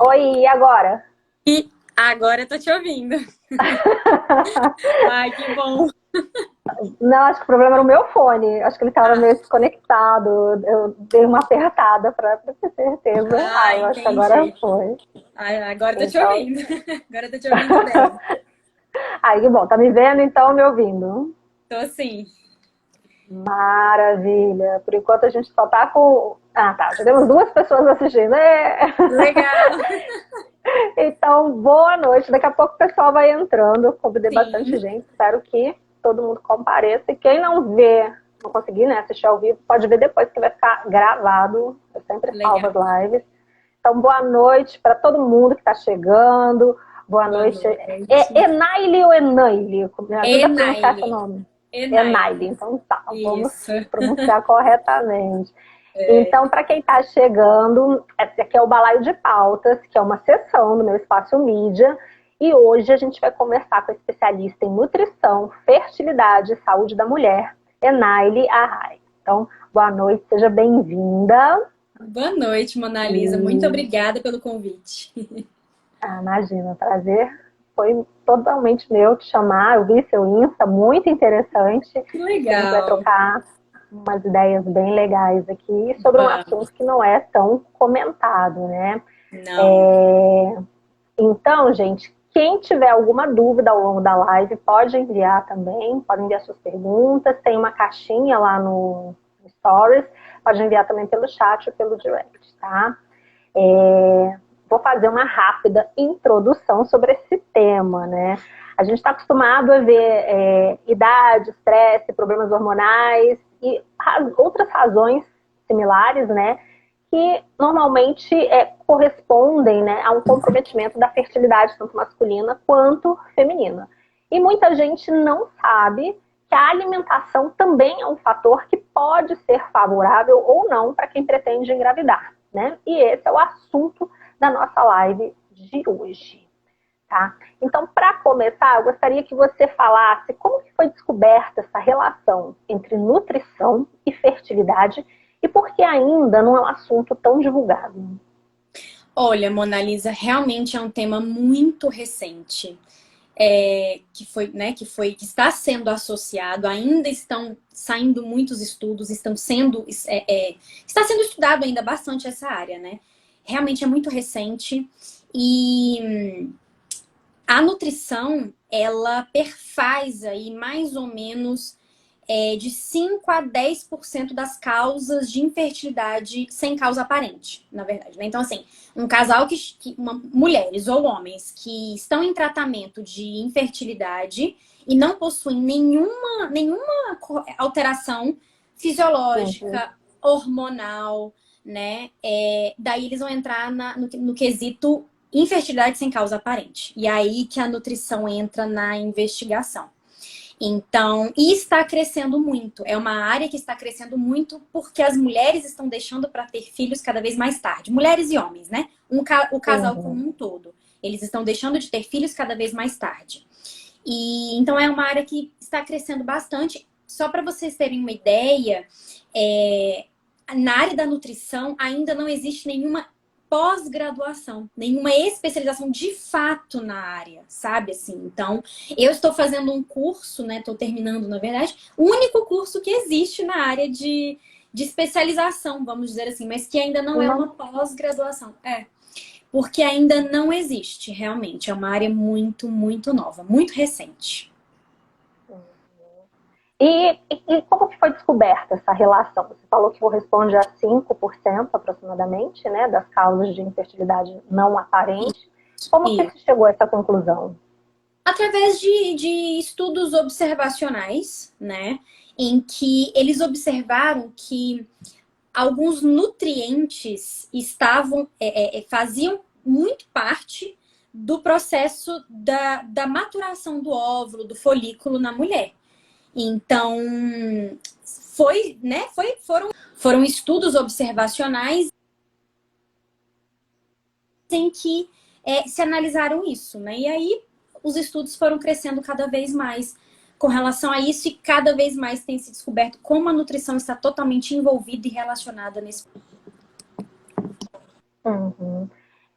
Oi, e agora? E agora eu tô te ouvindo. Ai, que bom. Não, acho que o problema era o meu fone. Acho que ele estava Ah, meio desconectado. Eu dei uma apertada para ter certeza. Ah, eu acho que agora entendi. foi. Ai, agora eu tô te Então, ouvindo. Agora eu tô te ouvindo bem. aí, que bom. Tá me vendo então, me ouvindo? Tô assim. Maravilha. Por enquanto a gente só tá com. Ah, tá. Já temos duas pessoas assistindo. Legal. Então, boa noite. Daqui a pouco o pessoal vai entrando. Eu convidei bastante Sim, gente. Espero que todo mundo compareça. E quem não vê, não conseguir, né, assistir ao vivo, pode ver depois que vai ficar gravado. Eu sempre salvo as legal. lives. Então, boa noite para todo mundo que está chegando. Boa Boa noite. noite. Enaile ou Enaile? Me ajuda a pronunciar seu Enaile. nome. Enaile. Enaile. Então tá, vamos Isso. pronunciar corretamente. É, Então, para quem está chegando, esse aqui é o Balaio de Pautas, que é uma sessão do meu espaço mídia. E hoje a gente vai conversar com a especialista em nutrição, fertilidade e saúde da mulher, Enaile Arraes. Então, boa noite, seja bem-vinda. boa noite, Mona Lisa. Muito E, obrigada pelo convite. imagina, prazer foi totalmente meu te chamar. Eu vi seu Insta, muito interessante. Que A gente vai legal. trocar umas ideias bem legais aqui sobre um Vamos. assunto que não é tão comentado, né? Não. É... Então, gente, quem tiver alguma dúvida ao longo da live, pode enviar também, pode enviar suas perguntas, tem uma caixinha lá no Stories, pode enviar também pelo chat ou pelo direct, tá? Vou fazer uma rápida introdução sobre esse tema, né? A gente está acostumado a ver idade, estresse, problemas hormonais e outras razões similares, né? Que normalmente correspondem, né, a um comprometimento da fertilidade tanto masculina quanto feminina. E muita gente não sabe que a alimentação também é um fator que pode ser favorável ou não para quem pretende engravidar, né? E esse é o assunto da nossa live de hoje, tá? Então, para começar, eu gostaria que você falasse como que foi descoberta essa relação entre nutrição e fertilidade e por que ainda não é um assunto tão divulgado. Olha, Mona Lisa, realmente é um tema muito recente. Que está sendo associado, ainda estão saindo muitos estudos, está sendo estudado ainda bastante essa área, né? Realmente é muito recente e a nutrição, ela perfaz aí mais ou menos de 5 a 10% das causas de infertilidade sem causa aparente, na verdade, né? Então, assim, um casal mulheres ou homens que estão em tratamento de infertilidade e não possuem nenhuma alteração Uhum. fisiológica, hormonal, né? Daí eles vão entrar no quesito infertilidade sem causa aparente. E aí que a nutrição entra na investigação. Então, e está crescendo muito. É uma área que está crescendo muito porque as mulheres estão deixando para ter filhos cada vez mais tarde. Mulheres e homens, né? O casal como Uhum. um todo. Eles estão deixando de ter filhos cada vez mais tarde. E então é uma área que está crescendo bastante. Só para vocês terem uma ideia, na área da nutrição ainda não existe nenhuma pós-graduação, nenhuma especialização de fato na área, sabe assim? Então, eu estou fazendo um curso, né? Estou terminando, na verdade, o único curso que existe na área de especialização, vamos dizer assim, mas que ainda não é uma Não. pós-graduação. Porque ainda não existe, realmente. É uma área muito, muito nova, muito recente. E como que foi descoberta essa relação? Você falou que corresponde a 5% aproximadamente, né, das causas de infertilidade não aparente. Como que E se chegou a essa conclusão? através de estudos observacionais, né? Em que eles observaram que alguns nutrientes faziam muito parte do processo da maturação do óvulo, do folículo na mulher. Então, foram estudos observacionais em que se analisaram isso, né? E aí os estudos foram crescendo cada vez mais com relação a isso e cada vez mais tem se descoberto como a nutrição está totalmente envolvida e relacionada nesse. Uhum.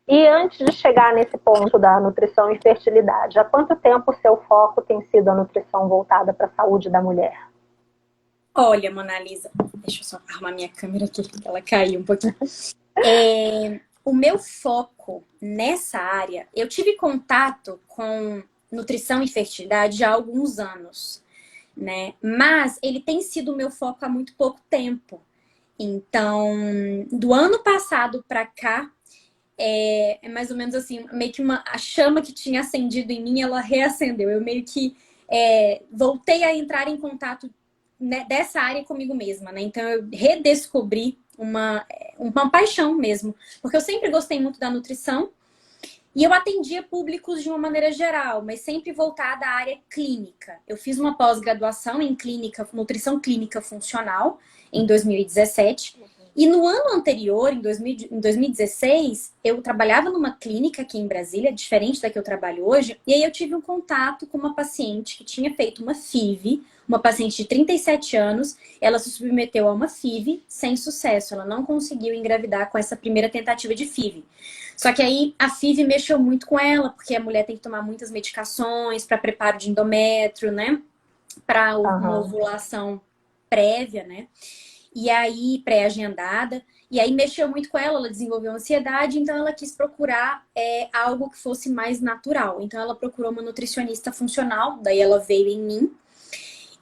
E antes de chegar nesse ponto da nutrição e fertilidade, há quanto tempo o seu foco tem sido a nutrição voltada para a saúde da mulher? Olha, Mona Lisa, deixa eu só arrumar minha câmera aqui, que ela caiu um pouquinho. O meu foco nessa área, eu tive contato com nutrição e fertilidade já há alguns anos, né? Mas ele tem sido o meu foco há muito pouco tempo. Então, do ano passado para cá, é mais ou menos assim, meio que a chama que tinha acendido em mim, ela reacendeu. Eu meio que voltei a entrar em contato, né, dessa área comigo mesma, né? Então eu redescobri uma paixão mesmo, porque eu sempre gostei muito da nutrição e eu atendia públicos de uma maneira geral, mas sempre voltada à área clínica. Eu fiz uma pós-graduação em nutrição clínica funcional em 2017. E no ano anterior, em 2016, eu trabalhava numa clínica aqui em Brasília, diferente da que eu trabalho hoje, e aí eu tive um contato com uma paciente que tinha feito uma FIV, uma paciente de 37 anos, ela se submeteu a uma FIV sem sucesso, ela não conseguiu engravidar com essa primeira tentativa de FIV. Só que aí a FIV mexeu muito com ela, porque a mulher tem que tomar muitas medicações para preparo de endométrio, né? Para uma ovulação prévia, né? E aí, pré-agendada. E aí mexeu muito com ela, ela desenvolveu ansiedade, então ela quis procurar algo que fosse mais natural. Então ela procurou uma nutricionista funcional, daí ela veio em mim.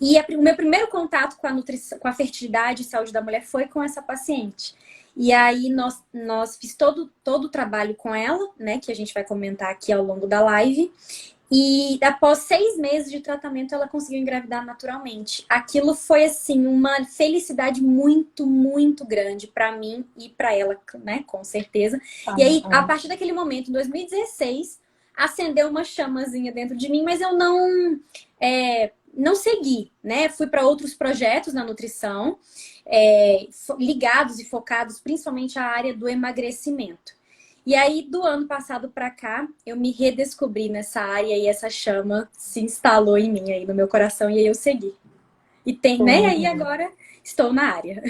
E o meu primeiro contato com a nutrição, com a fertilidade e saúde da mulher foi com essa paciente. E aí nós fiz todo o trabalho com ela, né? Que a gente vai comentar aqui ao longo da live. E após 6 meses de tratamento, ela conseguiu engravidar naturalmente. Aquilo foi, assim, uma felicidade muito, muito grande para mim e para ela, né? Com certeza. E aí, a partir daquele momento, em 2016, acendeu uma chamazinha dentro de mim, mas eu não segui, né? Fui para outros projetos na nutrição, ligados e focados principalmente à área do emagrecimento. E aí, do ano passado para cá, eu me redescobri nessa área e essa chama se instalou em mim, aí no meu coração, e aí eu segui. E né? Aí agora estou na área.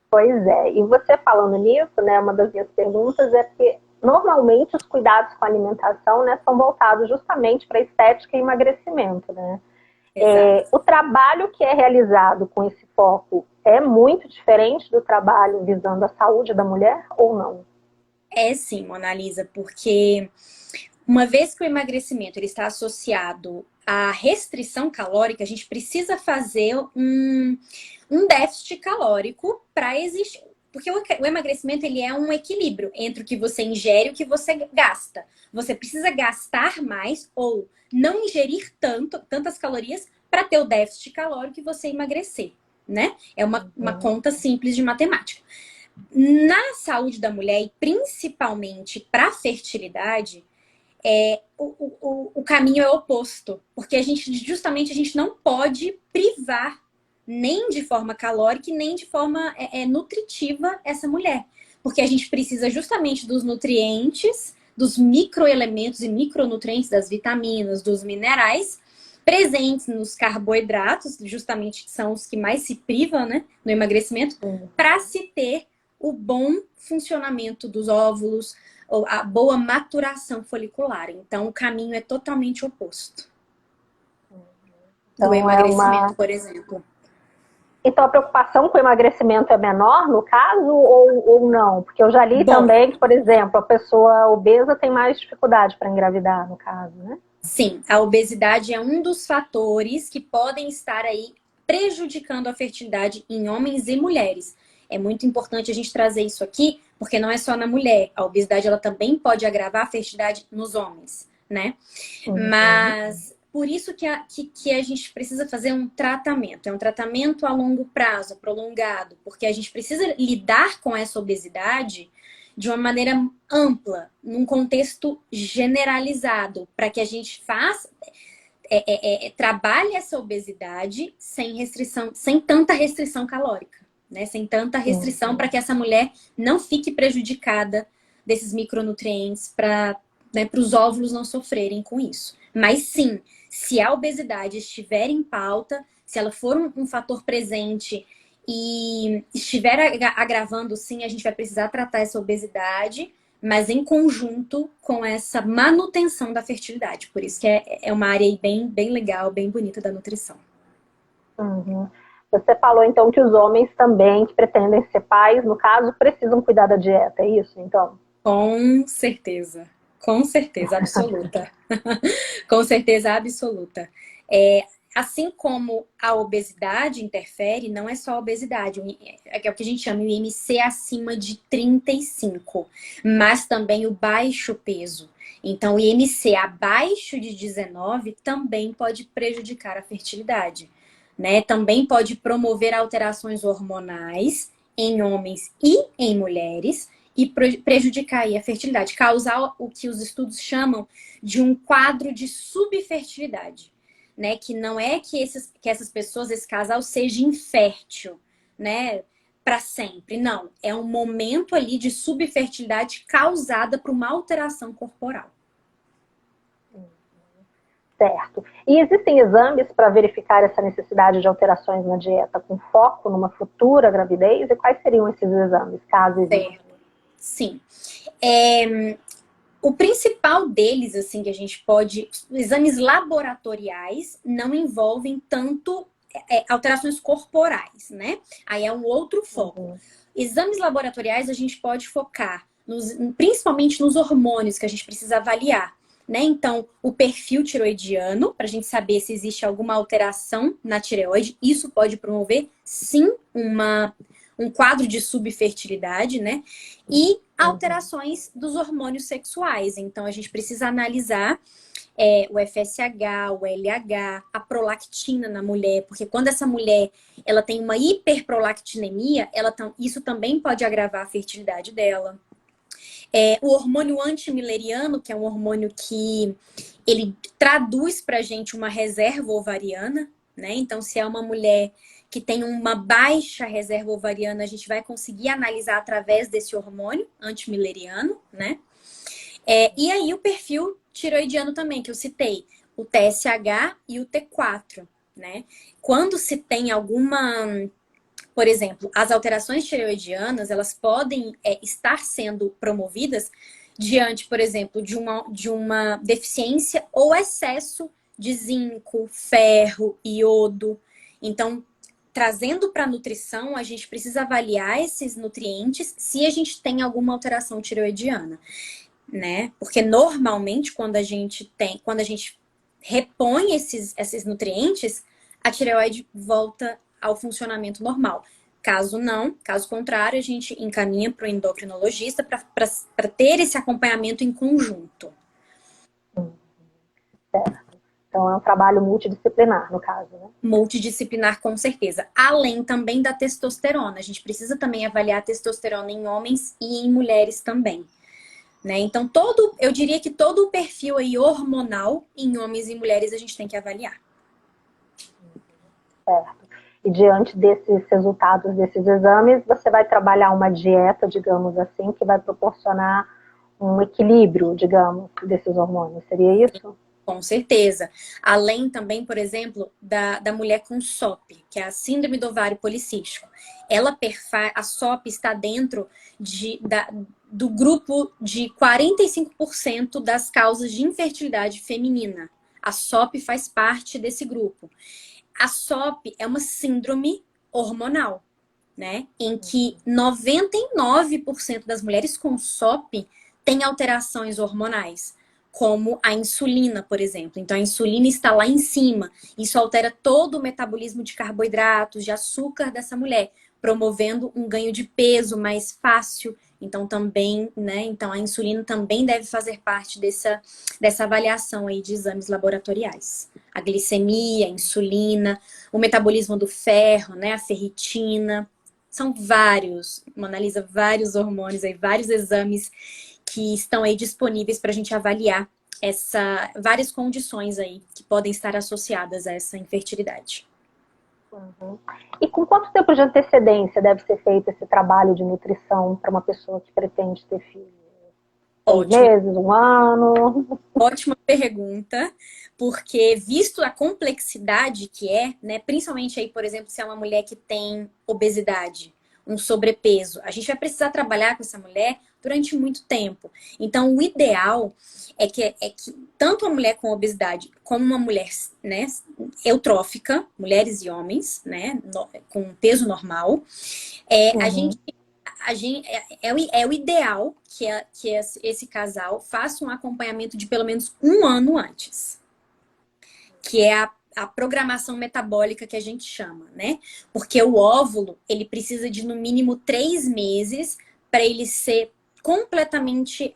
Pois é. E você falando nisso, né, uma das minhas perguntas é que normalmente os cuidados com a alimentação, né, são voltados justamente para estética e emagrecimento, né? O trabalho que é realizado com esse foco é muito diferente do trabalho visando a saúde da mulher ou não? É sim, Mona Lisa, porque uma vez que o emagrecimento ele está associado à restrição calórica, a gente precisa fazer um déficit calórico para existir. Porque o emagrecimento ele é um equilíbrio entre o que você ingere e o que você gasta. Você precisa gastar mais ou não ingerir tantas calorias para ter o déficit calórico e você emagrecer, né? É uma conta simples de matemática. Na saúde da mulher, e principalmente para a fertilidade, o caminho é oposto. Porque a gente não pode privar nem de forma calórica e nem de forma nutritiva essa mulher. Porque a gente precisa justamente dos nutrientes, dos microelementos e micronutrientes, das vitaminas, dos minerais, presentes nos carboidratos, justamente são os que mais se privam, né, no emagrecimento, para se ter o bom funcionamento dos óvulos, ou a boa maturação folicular. Então, o caminho é totalmente oposto do emagrecimento, por exemplo. Então, a preocupação com o emagrecimento é menor, no caso, ou não? Porque eu já li também que, por exemplo, a pessoa obesa tem mais dificuldade para engravidar, no caso, né? Sim, a obesidade é um dos fatores que podem estar aí prejudicando a fertilidade em homens e mulheres. É muito importante a gente trazer isso aqui, porque não é só na mulher. A obesidade ela também pode agravar a fertilidade nos homens, né? Mas por isso que a gente precisa fazer um tratamento. É um tratamento a longo prazo, prolongado, porque a gente precisa lidar com essa obesidade de uma maneira ampla, num contexto generalizado, para que a gente trabalhe essa obesidade sem restrição, sem tanta restrição calórica. Né, sem tanta restrição para que essa mulher não fique prejudicada desses micronutrientes para os óvulos não sofrerem com isso. Mas sim, se a obesidade estiver em pauta, se ela for um fator presente e estiver agravando, sim, a gente vai precisar tratar essa obesidade, mas em conjunto com essa manutenção da fertilidade. Por isso que é uma área aí bem legal, bem bonita da nutrição. Uhum. Você falou, então, que os homens também, que pretendem ser pais, no caso, precisam cuidar da dieta, é isso, então? Com certeza absoluta. Com certeza absoluta. É, assim como a obesidade interfere, não é só a obesidade, é o que a gente chama o IMC acima de 35, mas também o baixo peso. Então, o IMC abaixo de 19 também pode prejudicar a fertilidade, né? Também pode promover alterações hormonais em homens e em mulheres e prejudicar aí a fertilidade, causar o que os estudos chamam de um quadro de subfertilidade, né? Que não é que essas pessoas, esse casal, seja infértil, né? Para sempre. Não. É um momento ali de subfertilidade causada por uma alteração corporal. Certo. E existem exames para verificar essa necessidade de alterações na dieta com foco numa futura gravidez? E quais seriam esses exames, caso existam? Sim. O principal deles, assim, que a gente pode... Exames laboratoriais não envolvem tanto alterações corporais, né? Aí é um outro foco. Uhum. Exames laboratoriais a gente pode focar principalmente nos hormônios que a gente precisa avaliar, né? Então, o perfil tiroidiano, para a gente saber se existe alguma alteração na tireoide, isso pode promover, sim, um quadro de subfertilidade, né? E alterações dos hormônios sexuais. Então, a gente precisa analisar o FSH, o LH, a prolactina na mulher, porque quando essa mulher ela tem uma hiperprolactinemia, isso também pode agravar a fertilidade dela. O hormônio antimileriano, que é um hormônio que ele traduz pra gente uma reserva ovariana, né? Então, se é uma mulher que tem uma baixa reserva ovariana, a gente vai conseguir analisar através desse hormônio antimileriano, né? E aí o perfil tiroidiano também, que eu citei, o TSH e o T4, né? Quando se tem alguma... Por exemplo, as alterações tireoidianas, elas podem estar sendo promovidas diante, por exemplo, de uma deficiência ou excesso de zinco, ferro, iodo. Então, trazendo para a nutrição, a gente precisa avaliar esses nutrientes se a gente tem alguma alteração tireoidiana, né? Porque normalmente quando a gente repõe esses nutrientes, a tireoide volta ao funcionamento normal. Caso não, caso contrário, a gente encaminha para o endocrinologista para ter esse acompanhamento em conjunto. Certo. Então é um trabalho multidisciplinar, no caso, né? Multidisciplinar, com certeza. Além também da testosterona. A gente precisa também avaliar a testosterona em homens e em mulheres também. Né? Então, eu diria que todo o perfil aí hormonal em homens e mulheres a gente tem que avaliar. Certo. E diante desses resultados desses exames, você vai trabalhar uma dieta, digamos assim, que vai proporcionar um equilíbrio, digamos, desses hormônios. Seria isso? Com certeza. Além também, por exemplo, da mulher com SOP, que é a síndrome do ovário policístico. A SOP está dentro do grupo de 45% das causas de infertilidade feminina. A SOP faz parte desse grupo. A SOP é uma síndrome hormonal, né? Em que 99% das mulheres com SOP têm alterações hormonais, como a insulina, por exemplo. Então, a insulina está lá em cima. Isso altera todo o metabolismo de carboidratos, de açúcar dessa mulher, promovendo um ganho de peso mais fácil. Então, também, né? Então, a insulina também deve fazer parte dessa avaliação aí de exames laboratoriais. A glicemia, a insulina, o metabolismo do ferro, né? A ferritina. São analisa vários hormônios aí, vários exames que estão aí disponíveis para a gente avaliar várias condições aí que podem estar associadas a essa infertilidade. Uhum. E com quanto tempo de antecedência deve ser feito esse trabalho de nutrição para uma pessoa que pretende ter filho? 6 meses, 1 ano? Ótima pergunta, porque visto a complexidade que né, principalmente aí, por exemplo, se é uma mulher que tem obesidade um sobrepeso, a gente vai precisar trabalhar com essa mulher durante muito tempo. Então, o ideal é que tanto a mulher com obesidade como uma mulher, né, eutrófica, mulheres e homens, né, com peso normal, a gente é o ideal que esse casal faça um acompanhamento de pelo menos um ano antes, que é a programação metabólica que a gente chama, né? Porque o óvulo, ele precisa de no mínimo 3 meses para ele ser completamente,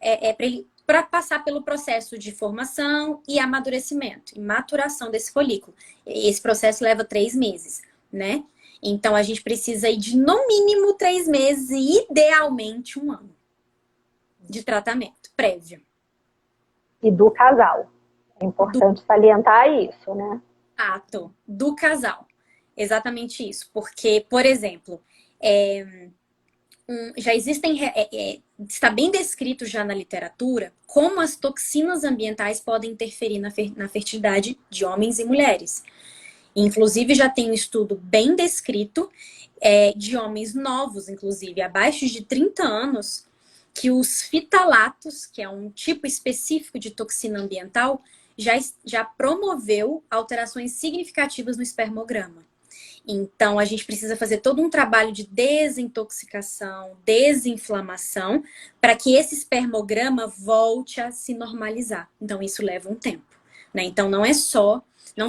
para passar pelo processo de formação e amadurecimento, e maturação desse folículo. Esse processo leva 3 meses, né? Então, a gente precisa ir de, no mínimo, 3 meses e, idealmente, 1 ano de tratamento prévio. E do casal. É importante salientar isso, né? Do casal. Exatamente isso. Porque, por exemplo, já existem... está bem descrito já na literatura como as toxinas ambientais podem interferir na fertilidade de homens e mulheres. Inclusive, já tem um estudo bem descrito de homens novos, inclusive, abaixo de 30 anos, que os fitalatos, que é um tipo específico de toxina ambiental, já promoveu alterações significativas no espermograma. Então, a gente precisa fazer todo um trabalho de desintoxicação, desinflamação, para que esse espermograma volte a se normalizar. Então, isso leva um tempo, né? Então, não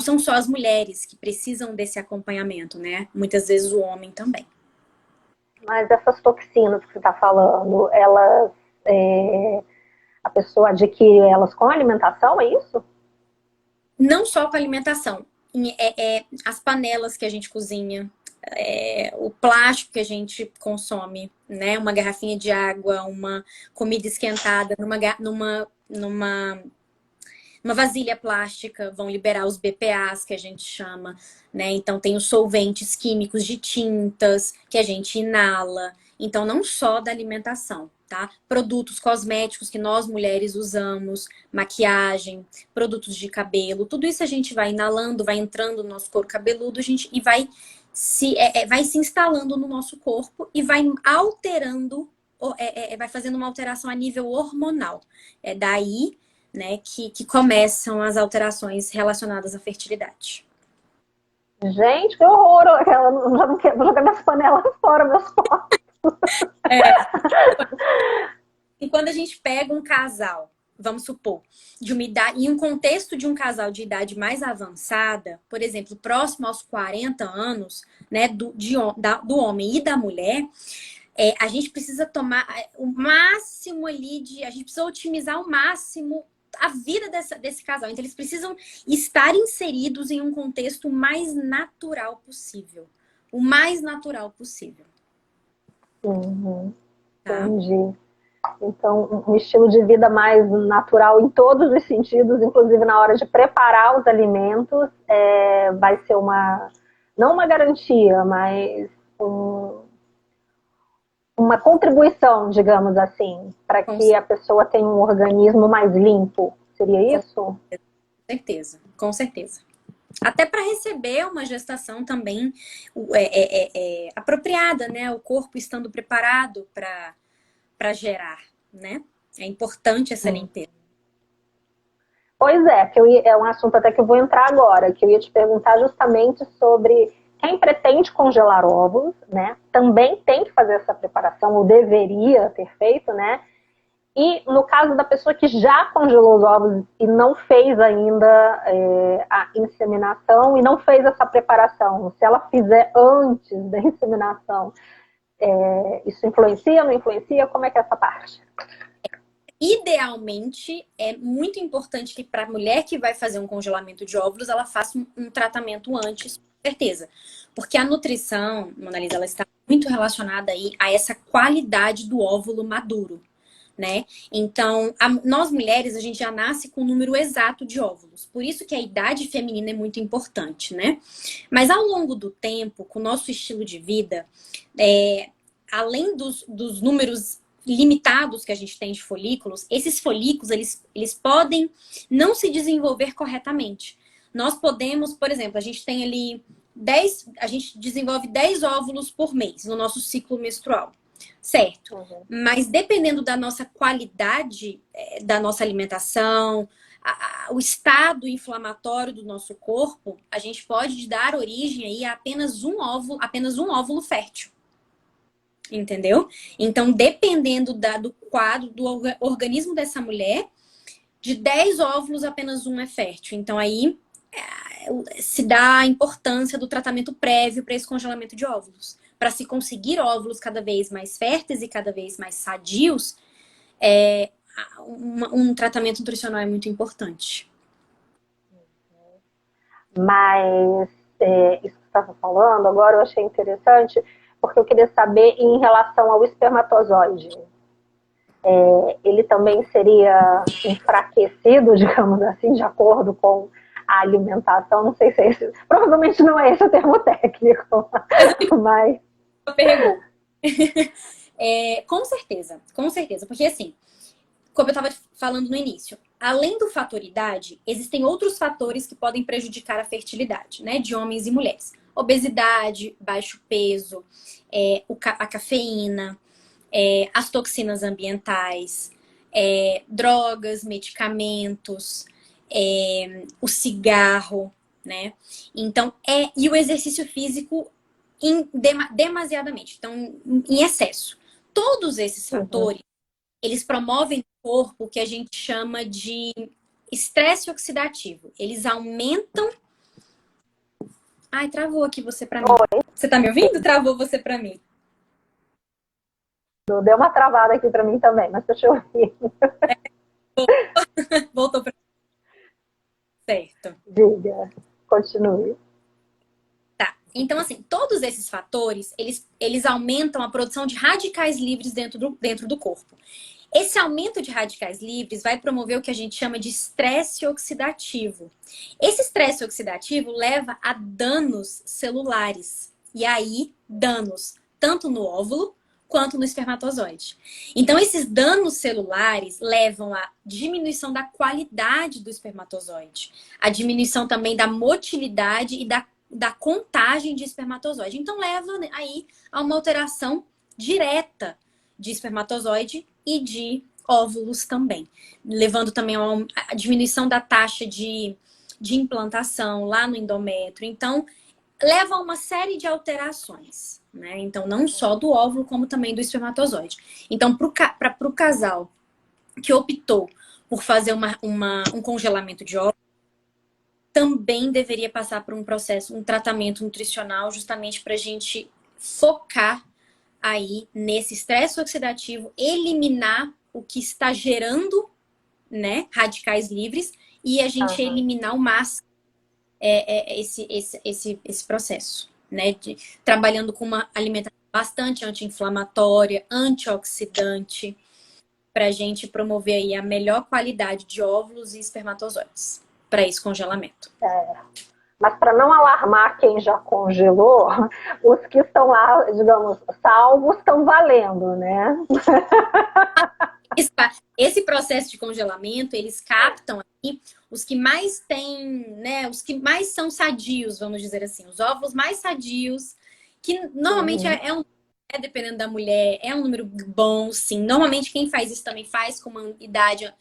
são só as mulheres que precisam desse acompanhamento, né? Muitas vezes o homem também. Mas essas toxinas que você está falando, elas, a pessoa adquire elas com alimentação, é isso? Não só com alimentação. As panelas que a gente cozinha, o plástico que a gente consome, né? Uma garrafinha de água, uma comida esquentada numa vasilha plástica, vão liberar os BPAs, que a gente chama, né? Então, tem os solventes químicos de tintas, que a gente inala. Então, não só da alimentação, tá? Produtos cosméticos que nós mulheres usamos, maquiagem, produtos de cabelo, tudo isso a gente vai inalando, vai entrando no nosso couro cabeludo, e vai se instalando no nosso corpo e vai alterando, vai fazendo uma alteração a nível hormonal. É daí, né, que começam as alterações relacionadas à fertilidade. Gente, que horror! Eu já não quero, vou jogar minhas panelas fora, meus potes. E quando a gente pega um casal, vamos supor, de uma idade, em um contexto de um casal de idade mais avançada, por exemplo, próximo aos 40 anos, né, do homem e da mulher, a gente precisa tomar o máximo ali a gente precisa otimizar ao máximo a vida desse casal. Então, eles precisam estar inseridos em um contexto mais natural possível. O mais natural possível. Uhum. Tá? Entendi. Então, um estilo de vida mais natural em todos os sentidos, inclusive na hora de preparar os alimentos, vai ser não uma garantia, mas uma contribuição, digamos assim, para que a pessoa tenha um organismo mais limpo. Seria isso? Com certeza, com certeza. Até para receber uma gestação também apropriada, né? O corpo estando preparado para gerar, né? É importante essa limpeza. Pois é um assunto até que eu vou entrar agora, que eu ia te perguntar justamente sobre quem pretende congelar óvulos, né? Também tem que fazer essa preparação, ou deveria ter feito, né? E no caso da pessoa que já congelou os óvulos e não fez ainda a inseminação e não fez essa preparação, se ela fizer antes da inseminação, isso influencia, não influencia? Como é que é essa parte? Idealmente, é muito importante que para a mulher que vai fazer um congelamento de óvulos, ela faça um tratamento antes, com certeza. Porque a nutrição, Mona Lisa, ela está muito relacionada aí a essa qualidade do óvulo maduro, né? Então, nós mulheres, a gente já nasce com o número exato de óvulos. Por isso que a idade feminina é muito importante, né? Mas ao longo do tempo, com o nosso estilo de vida, além dos números limitados que a gente tem de folículos, esses folículos, eles podem não se desenvolver corretamente. Nós podemos, por exemplo, a gente tem ali a gente desenvolve 10 óvulos por mês no nosso ciclo menstrual. Certo. Uhum. Mas dependendo da nossa qualidade, da nossa alimentação, o estado inflamatório do nosso corpo, a gente pode dar origem aí a apenas um óvulo fértil. Entendeu? Então, dependendo do quadro, do organismo dessa mulher, de 10 óvulos, apenas um é fértil. Então, aí se dá a importância do tratamento prévio para esse congelamento de óvulos. Para se conseguir óvulos cada vez mais férteis e cada vez mais sadios, um tratamento nutricional é muito importante. Mas isso que você estava falando agora eu achei interessante, porque eu queria saber em relação ao espermatozoide. Ele também seria enfraquecido, digamos assim, de acordo com a alimentação. Não sei se é esse. Provavelmente não é esse o termo técnico, mas. Com certeza. Porque assim, como eu estava falando no início, além do fator idade, existem outros fatores que podem prejudicar a fertilidade, né, de homens e mulheres. Obesidade, baixo peso, a cafeína, as toxinas ambientais, drogas, medicamentos, o cigarro, né? Então, e o exercício físico demasiadamente, então, em excesso. Todos esses fatores, eles promovem no corpo o que a gente chama de estresse oxidativo. Eles aumentam... Ai, travou aqui você pra mim. Oi. Você tá me ouvindo? Travou você pra mim. Deu uma travada aqui para mim também, mas deixa eu ouvir. Voltou pra... Certo. Diga, continue. Tá. Então, assim, todos esses fatores, eles aumentam a produção de radicais livres dentro do corpo. Esse aumento de radicais livres vai promover o que a gente chama de estresse oxidativo. Esse estresse oxidativo leva a danos celulares. E aí, danos tanto no óvulo quanto no espermatozoide. Então, esses danos celulares levam à diminuição da qualidade do espermatozoide, a diminuição também da motilidade e da contagem de espermatozoide. Então, leva aí a uma alteração direta de espermatozoide e de óvulos também, levando também a diminuição da taxa de implantação lá no endométrio. Então, leva a uma série de alterações, né? Então, não só do óvulo, como também do espermatozoide. Então, para o casal que optou por fazer um congelamento de óvulos, também deveria passar por um tratamento nutricional, justamente para a gente focar aí nesse estresse oxidativo, eliminar o que está gerando, né, radicais livres, e a gente eliminar o máximo esse processo, né, trabalhando com uma alimentação bastante anti-inflamatória, antioxidante, para a gente promover aí a melhor qualidade de óvulos e espermatozoides para esse congelamento. Mas para não alarmar quem já congelou, os que estão lá, digamos, salvos, estão valendo, né? Esse processo de congelamento, eles captam aqui os que mais têm, né? Os que mais são sadios, vamos dizer assim. Os óvulos mais sadios, que normalmente dependendo da mulher, é um número bom, sim. Normalmente quem faz isso também faz com uma idade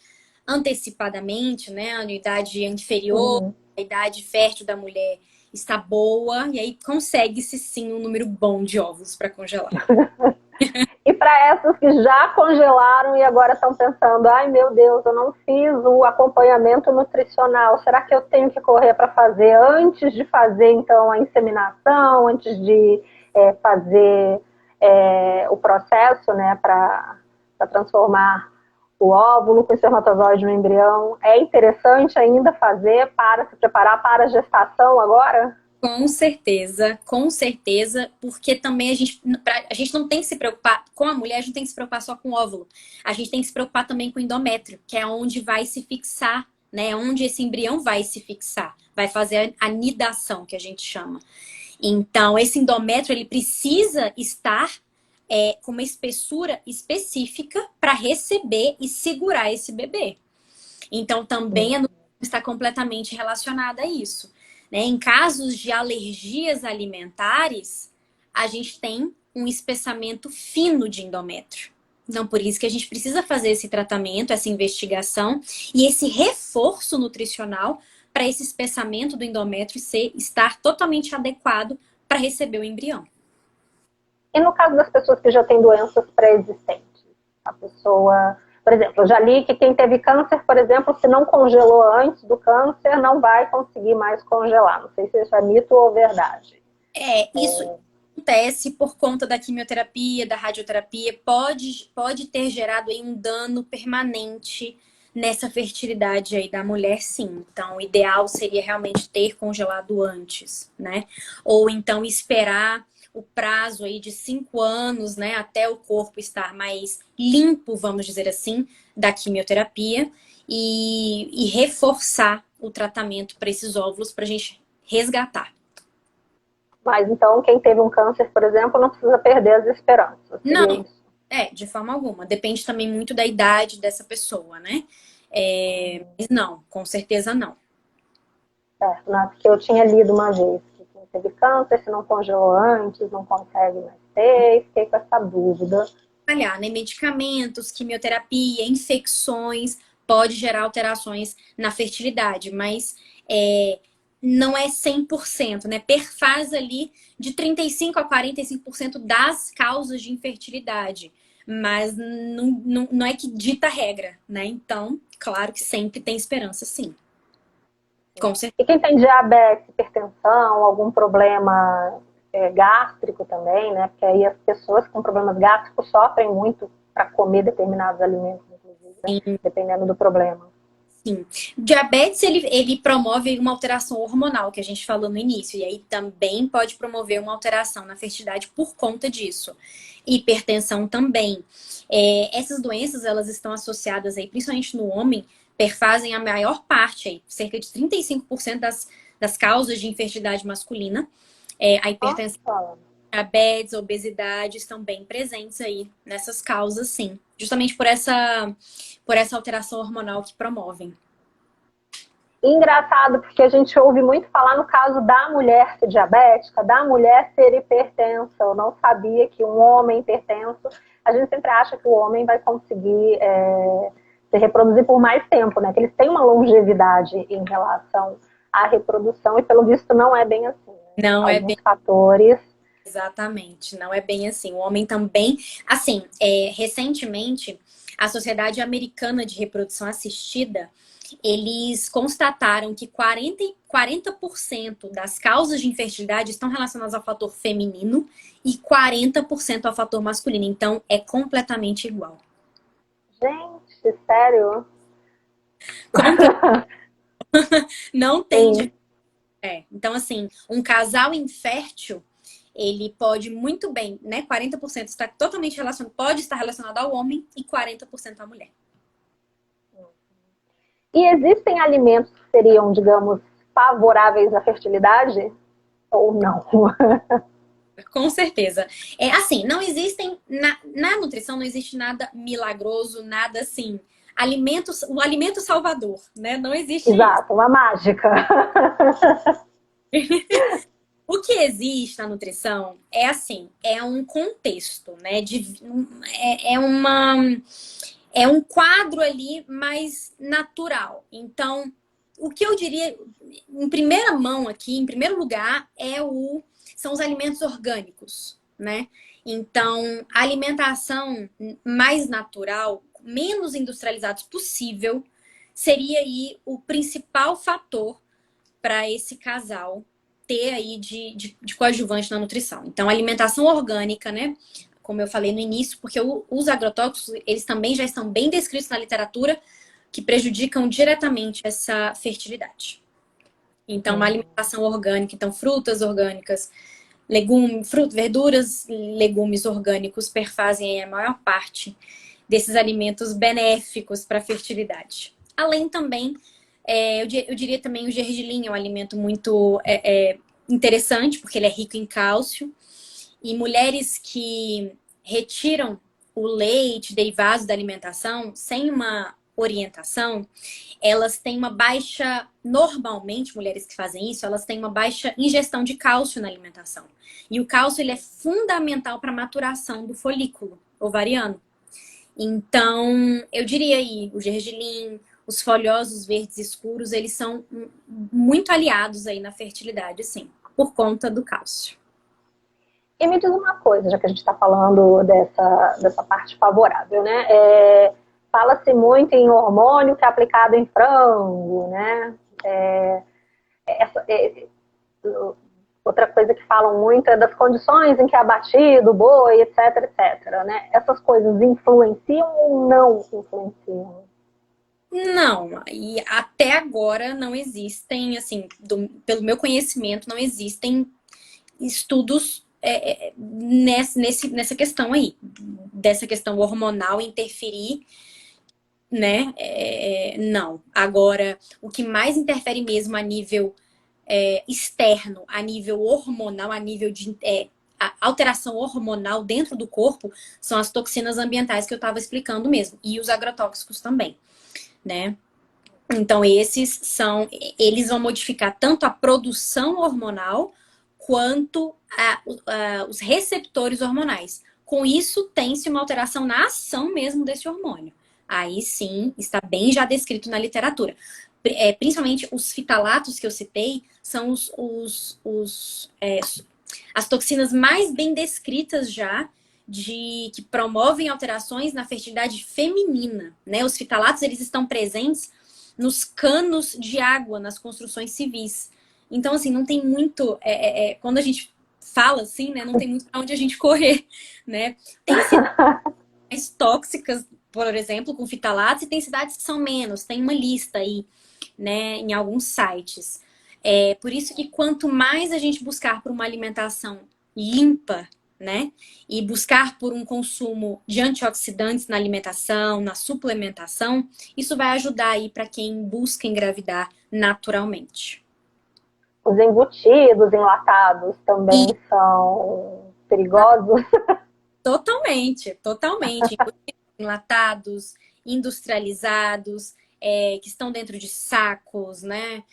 antecipadamente, né? A idade inferior, a idade fértil da mulher está boa, e aí consegue-se sim um número bom de óvulos para congelar. E para essas que já congelaram e agora estão pensando, ai meu Deus, eu não fiz o acompanhamento nutricional, será que eu tenho que correr para fazer antes de fazer então a inseminação, antes de fazer o processo, né, para transformar o óvulo com o espermatozoide no embrião? É interessante ainda fazer para se preparar para a gestação agora? Com certeza, porque também a gente não tem que se preocupar com a mulher, a gente tem que se preocupar só com o óvulo. A gente tem que se preocupar também com o endométrio, que é onde vai se fixar, né? Onde esse embrião vai se fixar, vai fazer a nidação, que a gente chama. Então, esse endométrio, ele precisa estar com uma espessura específica para receber e segurar esse bebê. Então, também a nutrição está completamente relacionada a isso. né? Em casos de alergias alimentares, a gente tem um espessamento fino de endométrio. Então, por isso que a gente precisa fazer esse tratamento, essa investigação e esse reforço nutricional para esse espessamento do endométrio estar totalmente adequado para receber o embrião. E no caso das pessoas que já têm doenças pré-existentes? A pessoa, por exemplo, eu já li que quem teve câncer, por exemplo, se não congelou antes do câncer, não vai conseguir mais congelar. Não sei se isso é mito ou verdade. Isso acontece por conta da quimioterapia, da radioterapia, pode ter gerado aí um dano permanente nessa fertilidade aí da mulher, sim. Então, o ideal seria realmente ter congelado antes, né? Ou então esperar o prazo aí de 5 anos, né? Até o corpo estar mais limpo, vamos dizer assim, da quimioterapia e reforçar o tratamento para esses óvulos para a gente resgatar. Mas então, quem teve um câncer, por exemplo, não precisa perder as esperanças. Não, Isso. de forma alguma. Depende também muito da idade dessa pessoa, né? Mas não, com certeza não. Certo, né? Porque eu tinha lido uma vez que quem teve câncer, se não congelou antes, não consegue mais ter, e fiquei com essa dúvida. Trabalhar, né? Medicamentos, quimioterapia, infecções, pode gerar alterações na fertilidade, mas não é 100%, né? Perfaz ali de 35% a 45% das causas de infertilidade. Mas não é que dita a regra, né? Então, claro que sempre tem esperança, sim. Com certeza. E quem tem diabetes, hipertensão, algum problema gástrico também, né? Porque aí as pessoas com problemas gástricos sofrem muito para comer determinados alimentos, inclusive, né? Dependendo do problema. Sim. Diabetes, ele promove uma alteração hormonal, que a gente falou no início, e aí também pode promover uma alteração na fertilidade por conta disso. Hipertensão também. Essas doenças, elas estão associadas aí, principalmente no homem, perfazem a maior parte, aí, cerca de 35% das causas de infertilidade masculina. A hipertensão, Nossa. diabetes, obesidade estão bem presentes aí nessas causas, sim. Justamente por essa alteração hormonal que promovem. Engraçado, porque a gente ouve muito falar no caso da mulher ser diabética, da mulher ser hipertensa. Eu não sabia que um homem hipertenso, a gente sempre acha que o homem vai conseguir se reproduzir por mais tempo, né? Que eles têm uma longevidade em relação à reprodução e pelo visto não é bem assim, né? Não é Alguns bem fatores. exatamente, não é bem assim. O homem também, assim, recentemente, a Sociedade Americana de Reprodução Assistida, eles constataram que 40% das causas de infertilidade estão relacionadas ao fator feminino e 40% ao fator masculino. Então, é completamente igual. Gente, sério? Não tem. Sim. Então, assim, um casal infértil, ele pode muito bem, né? 40% está totalmente relacionado, pode estar relacionado ao homem e 40% à mulher. E existem alimentos que seriam, digamos, favoráveis à fertilidade? Ou não? Com certeza. Assim, não existem, na nutrição não existe nada milagroso, nada assim. O alimento salvador, né? Não existe isso. Exato, uma mágica. O que existe na nutrição é assim, é um contexto, né? É um quadro ali mais natural. Então, o que eu diria, em primeira mão aqui, em primeiro lugar, são os alimentos orgânicos, né? Então, a alimentação mais natural, menos industrializados possível, seria aí o principal fator para esse casal ter aí de coadjuvante na nutrição. Então, alimentação orgânica, né? Como eu falei no início, porque os agrotóxicos, eles também já estão bem descritos na literatura, que prejudicam diretamente essa fertilidade. Então, uma alimentação orgânica, então frutas orgânicas, legumes, verduras, legumes orgânicos perfazem a maior parte desses alimentos benéficos para a fertilidade. Além também, eu diria também o gergelim é um alimento muito interessante, porque ele é rico em cálcio. E mulheres que retiram o leite derivado da alimentação sem uma orientação, elas têm uma baixa, normalmente, mulheres que fazem isso, elas têm uma baixa ingestão de cálcio na alimentação. E o cálcio, ele é fundamental para a maturação do folículo ovariano. Então, eu diria aí, o gergelim, os folhosos verdes escuros, eles são muito aliados aí na fertilidade, sim, por conta do cálcio. E me diz uma coisa, já que a gente está falando dessa parte favorável, né? Fala-se muito em hormônio que é aplicado em frango, né? Outra coisa que falam muito é das condições em que é abatido o boi, etc, etc, né? Essas coisas influenciam ou não influenciam? Não, e até agora não existem, assim, pelo meu conhecimento, não existem estudos nessa questão aí, dessa questão hormonal interferir, né? Não. Agora, o que mais interfere mesmo a nível externo, a nível hormonal, a nível de a alteração hormonal dentro do corpo, são as toxinas ambientais que eu estava explicando mesmo, e os agrotóxicos também, né? Então, eles vão modificar tanto a produção hormonal quanto os receptores hormonais. Com isso, tem-se uma alteração na ação mesmo desse hormônio. Aí sim, está bem já descrito na literatura. Principalmente os fitalatos que eu citei são as toxinas mais bem descritas já que promovem alterações na fertilidade feminina, né? Os fitalatos, eles estão presentes nos canos de água, nas construções civis. Então, assim, não tem muito... quando a gente fala assim, né? Não tem muito para onde a gente correr, né? Tem cidades tóxicas, por exemplo, com fitalatos, e tem cidades que são menos. Tem uma lista aí, né? Em alguns sites. Por isso que quanto mais a gente buscar por uma alimentação limpa, né? E buscar por um consumo de antioxidantes na alimentação, na suplementação, isso vai ajudar aí para quem busca engravidar naturalmente. Os embutidos, enlatados também são perigosos? Totalmente, totalmente. Enlatados, industrializados, que estão dentro de sacos, né?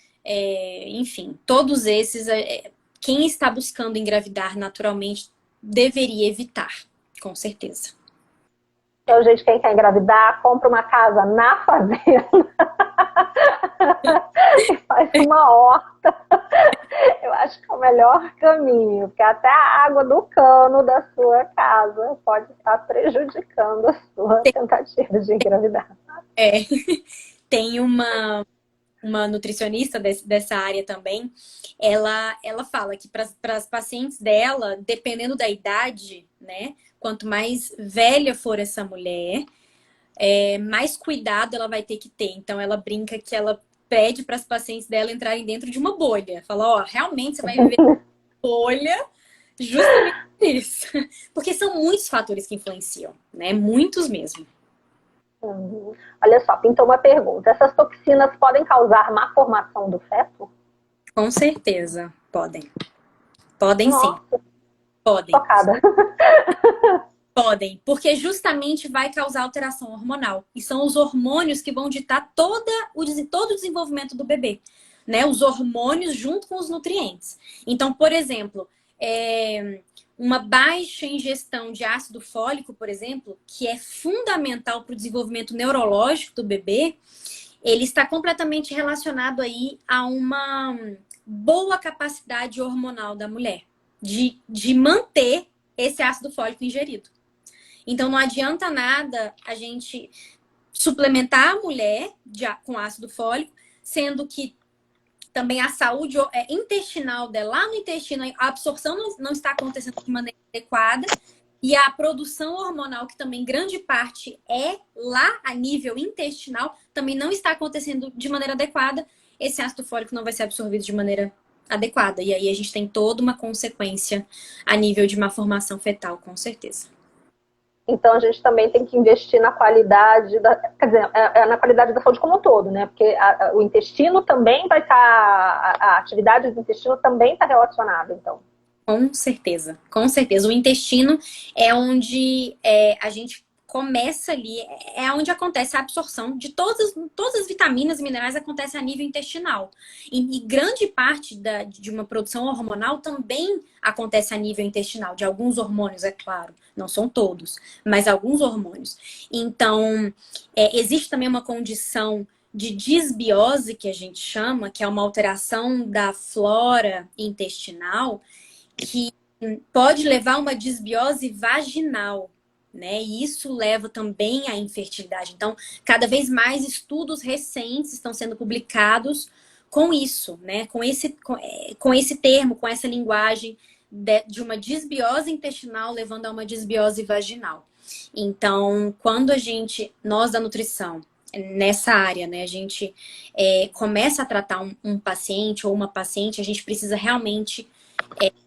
Enfim, todos esses, quem está buscando engravidar naturalmente deveria evitar, com certeza. Então, gente, quem quer engravidar, compra uma casa na fazenda e faz uma horta. Eu acho que é o melhor caminho, porque até a água do cano da sua casa pode estar prejudicando a sua tentativa de engravidar. Tem uma nutricionista dessa área também, ela fala que para as pacientes dela, dependendo da idade, né? Quanto mais velha for essa mulher, mais cuidado ela vai ter que ter. Então, ela brinca que ela pede para as pacientes dela entrarem dentro de uma bolha. Fala, ó, realmente você vai viver bolha justamente por isso. Porque são muitos fatores que influenciam, né? Muitos mesmo. Olha só, pintou uma pergunta. Essas toxinas podem causar má formação do feto? Com certeza, podem. Podem Nossa, sim. Podem. Chocada. Podem, porque justamente vai causar alteração hormonal. E são os hormônios que vão ditar todo o desenvolvimento do bebê, né? Os hormônios junto com os nutrientes. Então, por exemplo, uma baixa ingestão de ácido fólico, por exemplo, que é fundamental para o desenvolvimento neurológico do bebê, ele está completamente relacionado aí a uma boa capacidade hormonal da mulher de manter esse ácido fólico ingerido. Então, não adianta nada a gente suplementar a mulher com ácido fólico, sendo que também a saúde intestinal dela, lá no intestino, a absorção não está acontecendo de maneira adequada e a produção hormonal, que também grande parte é lá a nível intestinal, também não está acontecendo de maneira adequada. Esse ácido fólico não vai ser absorvido de maneira adequada. E aí a gente tem toda uma consequência a nível de malformação fetal, com certeza. Então, a gente também tem que investir na qualidade, quer dizer, na qualidade da saúde como um todo, né? Porque o intestino também vai estar, a atividade do intestino também está relacionada, então. Com certeza, com certeza. O intestino é onde a gente começa ali, é onde acontece a absorção de todas as vitaminas e minerais, acontece a nível intestinal. E grande parte de uma produção hormonal também acontece a nível intestinal, de alguns hormônios, é claro, não são todos, mas alguns hormônios. Então, existe também uma condição de disbiose, que a gente chama, que é uma alteração da flora intestinal, que pode levar a uma disbiose vaginal, né? E isso leva também à infertilidade. Então, cada vez mais estudos recentes estão sendo publicados com isso, né? Com esse termo, com essa linguagem de uma disbiose intestinal levando a uma disbiose vaginal. Então, quando nós da nutrição, nessa área, né, a gente começa a tratar um paciente ou uma paciente, a gente precisa realmente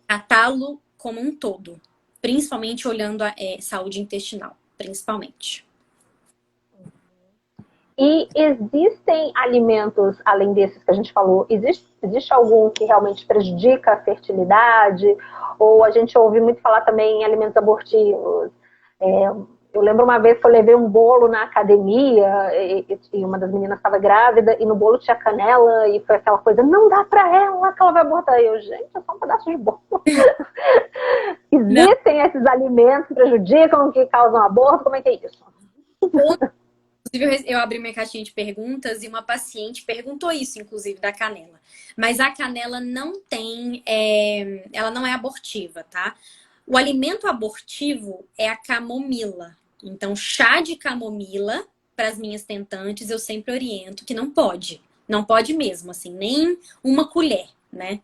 tratá-lo como um todo, principalmente olhando a saúde intestinal, principalmente. E existem alimentos, além desses que a gente falou, existe algum que realmente prejudica a fertilidade? Ou a gente ouve muito falar também em alimentos abortivos? Eu lembro uma vez que eu levei um bolo na academia e uma das meninas estava grávida e no bolo tinha canela e foi aquela coisa, não dá pra ela que ela vai abortar. E eu, gente, é só um pedaço de bolo. Existem esses alimentos que prejudicam, que causam aborto? Como é que é isso? Inclusive, eu abri minha caixinha de perguntas e uma paciente perguntou isso, inclusive, da canela. Mas a canela não tem, ela não é abortiva, tá? O alimento abortivo é a camomila. Então, chá de camomila, para as minhas tentantes, eu sempre oriento que não pode. Não pode mesmo, assim, nem uma colher, né?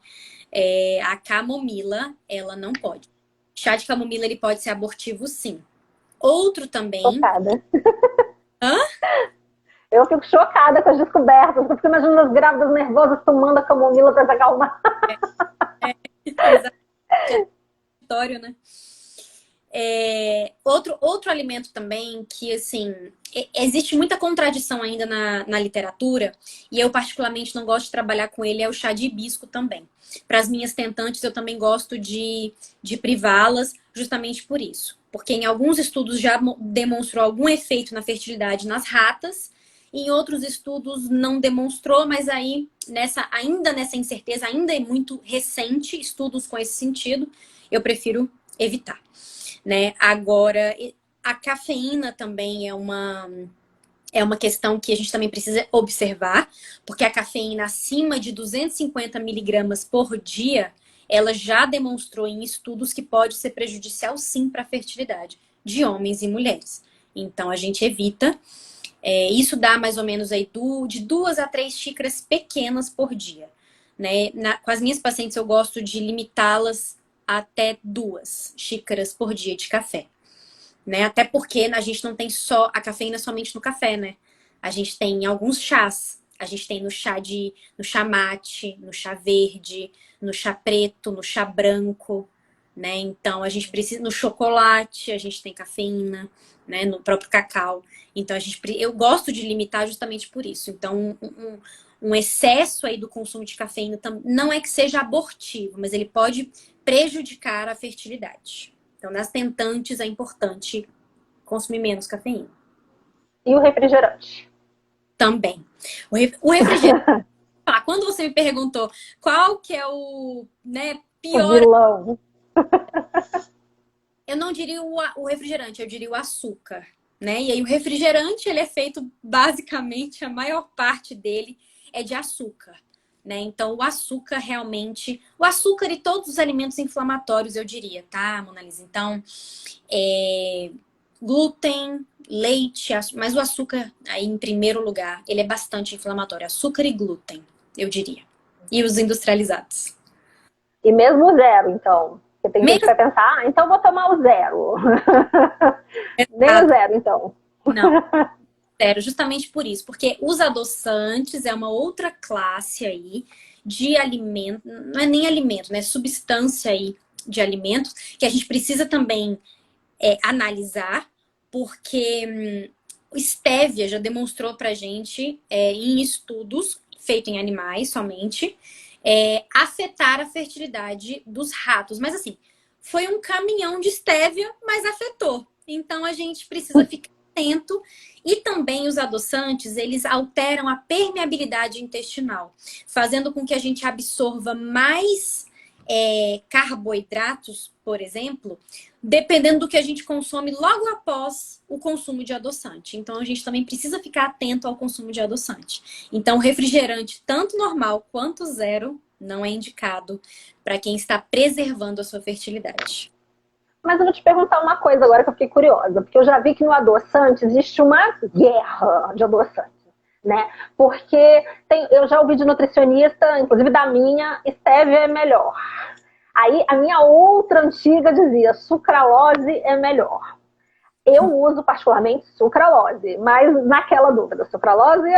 A camomila, ela não pode. Chá de camomila, ele pode ser abortivo, sim. Outro também... Chocada. Hã? Eu fico chocada com as descobertas. Eu fico imaginando as grávidas nervosas tomando a camomila para se acalmar. Exato. Né? Outro alimento também que, assim, existe muita contradição ainda na literatura e eu particularmente não gosto de trabalhar com ele, é o chá de hibisco também. Para as minhas tentantes eu também gosto de privá-las justamente por isso. Porque em alguns estudos já demonstrou algum efeito na fertilidade nas ratas, em outros estudos não demonstrou, mas aí ainda nessa incerteza, ainda é muito recente estudos com esse sentido, eu prefiro evitar. Né? Agora, a cafeína também é uma questão que a gente também precisa observar, porque a cafeína acima de 250 miligramas por dia, ela já demonstrou em estudos que pode ser prejudicial sim para a fertilidade de homens e mulheres. Então, a gente evita. Isso dá mais ou menos aí de 2 a 3 xícaras pequenas por dia. Né? Com as minhas pacientes, eu gosto de limitá-las até 2 xícaras por dia de café. Né? Até porque a gente não tem só a cafeína somente no café, né? A gente tem alguns chás. A gente tem no chá mate, no chá verde, no chá preto, no chá branco, né? Então a gente precisa no chocolate, a gente tem cafeína, né? No próprio cacau. Então eu gosto de limitar justamente por isso. Então um excesso aí do consumo de cafeína não é que seja abortivo, mas ele pode prejudicar a fertilidade. Então, nas tentantes é importante consumir menos cafeína. E o refrigerante? Também. O refrigerante... Quando você me perguntou qual que é o pior... O vilão. Eu não diria o refrigerante, eu diria o açúcar. Né? E aí o refrigerante, ele é feito basicamente, a maior parte dele é de açúcar. Né? Então, o açúcar realmente... O açúcar e todos os alimentos inflamatórios, eu diria, tá, Mona Lisa? Então, glúten, leite, mas o açúcar, aí em primeiro lugar, ele é bastante inflamatório. Açúcar e glúten, eu diria. E os industrializados. E mesmo o zero, então? Porque tem gente que vai pensar, então vou tomar o zero. Nem o zero, então. Não. Zero, justamente por isso. Porque os adoçantes é uma outra classe aí de alimento. Não é nem alimento, né? Substância aí de alimentos que a gente precisa também analisar, porque o stevia já demonstrou pra gente em estudos feitos em animais somente afetar a fertilidade dos ratos. Mas assim, foi um caminhão de stevia, mas afetou. Então a gente precisa ficar atento. E também os adoçantes, eles alteram a permeabilidade intestinal, fazendo com que a gente absorva mais carboidratos, por exemplo, dependendo do que a gente consome logo após o consumo de adoçante. Então a gente também precisa ficar atento ao consumo de adoçante. Então refrigerante, tanto normal quanto zero, não é indicado para quem está preservando a sua fertilidade. Mas eu vou te perguntar uma coisa agora que eu fiquei curiosa, porque eu já vi que no adoçante existe uma guerra de adoçantes, né? Porque eu já ouvi de nutricionista, inclusive da minha, stevia é melhor. Aí a minha outra antiga dizia, sucralose é melhor. Eu uso particularmente sucralose, mas naquela dúvida, sucralose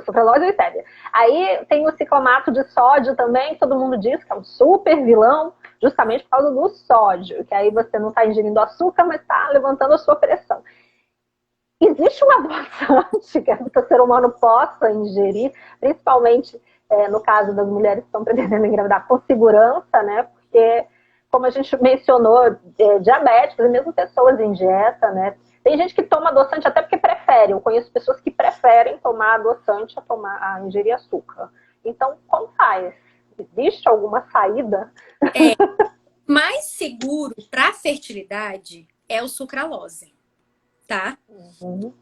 ou stevia. Aí tem o ciclamato de sódio também, que todo mundo diz que é um super vilão, justamente por causa do sódio, que aí você não está ingerindo açúcar, mas está levantando a sua pressão. Existe um adoçante que o ser humano possa ingerir, principalmente no caso das mulheres que estão pretendendo engravidar com segurança, né? Porque, como a gente mencionou, diabéticos e mesmo pessoas em dieta, né? Tem gente que toma adoçante até porque prefere. Eu conheço pessoas que preferem tomar adoçante a ingerir açúcar. Então, como faz? Existe alguma saída? Mais seguro para a fertilidade é o sucralose, tá? Uhum.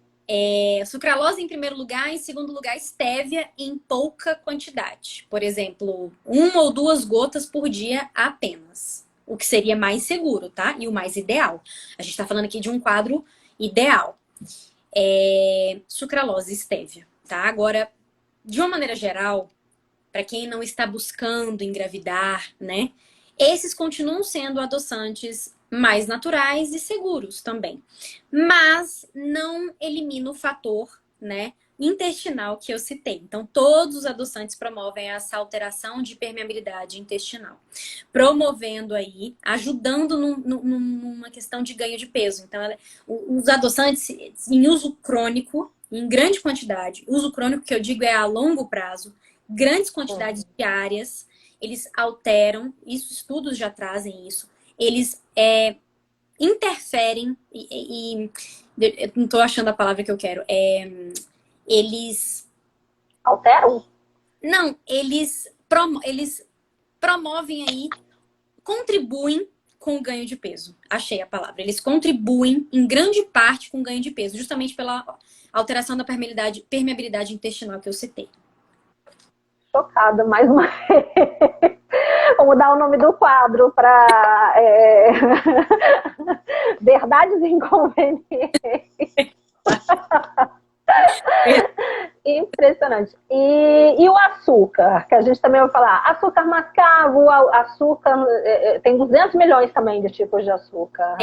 Sucralose em primeiro lugar, em segundo lugar, stevia em pouca quantidade. Por exemplo, 1 ou 2 gotas por dia apenas. O que seria mais seguro, tá? E o mais ideal. A gente tá falando aqui de um quadro ideal. Sucralose e stevia, tá? Agora, de uma maneira geral, para quem não está buscando engravidar, né? Esses continuam sendo adoçantes mais naturais e seguros também. Mas não elimina o fator, né, intestinal que eu citei. Então, todos os adoçantes promovem essa alteração de permeabilidade intestinal, promovendo aí, ajudando numa questão de ganho de peso. Então, os adoçantes em uso crônico, em grande quantidade, uso crônico que eu digo é a longo prazo, grandes quantidades diárias, eles alteram, isso estudos já trazem isso, eles interferem e eu não estou achando a palavra que eu quero, eles alteram? Não, eles promovem aí, contribuem com o ganho de peso. Achei a palavra. Eles contribuem em grande parte com o ganho de peso, justamente pela alteração da permeabilidade intestinal que eu citei. Chocada, mais uma vez. Vamos dar o nome do quadro para Verdades e Inconvenientes. Impressionante. E o açúcar, que a gente também vai falar. Açúcar mascavo, açúcar... tem 200 milhões também de tipos de açúcar.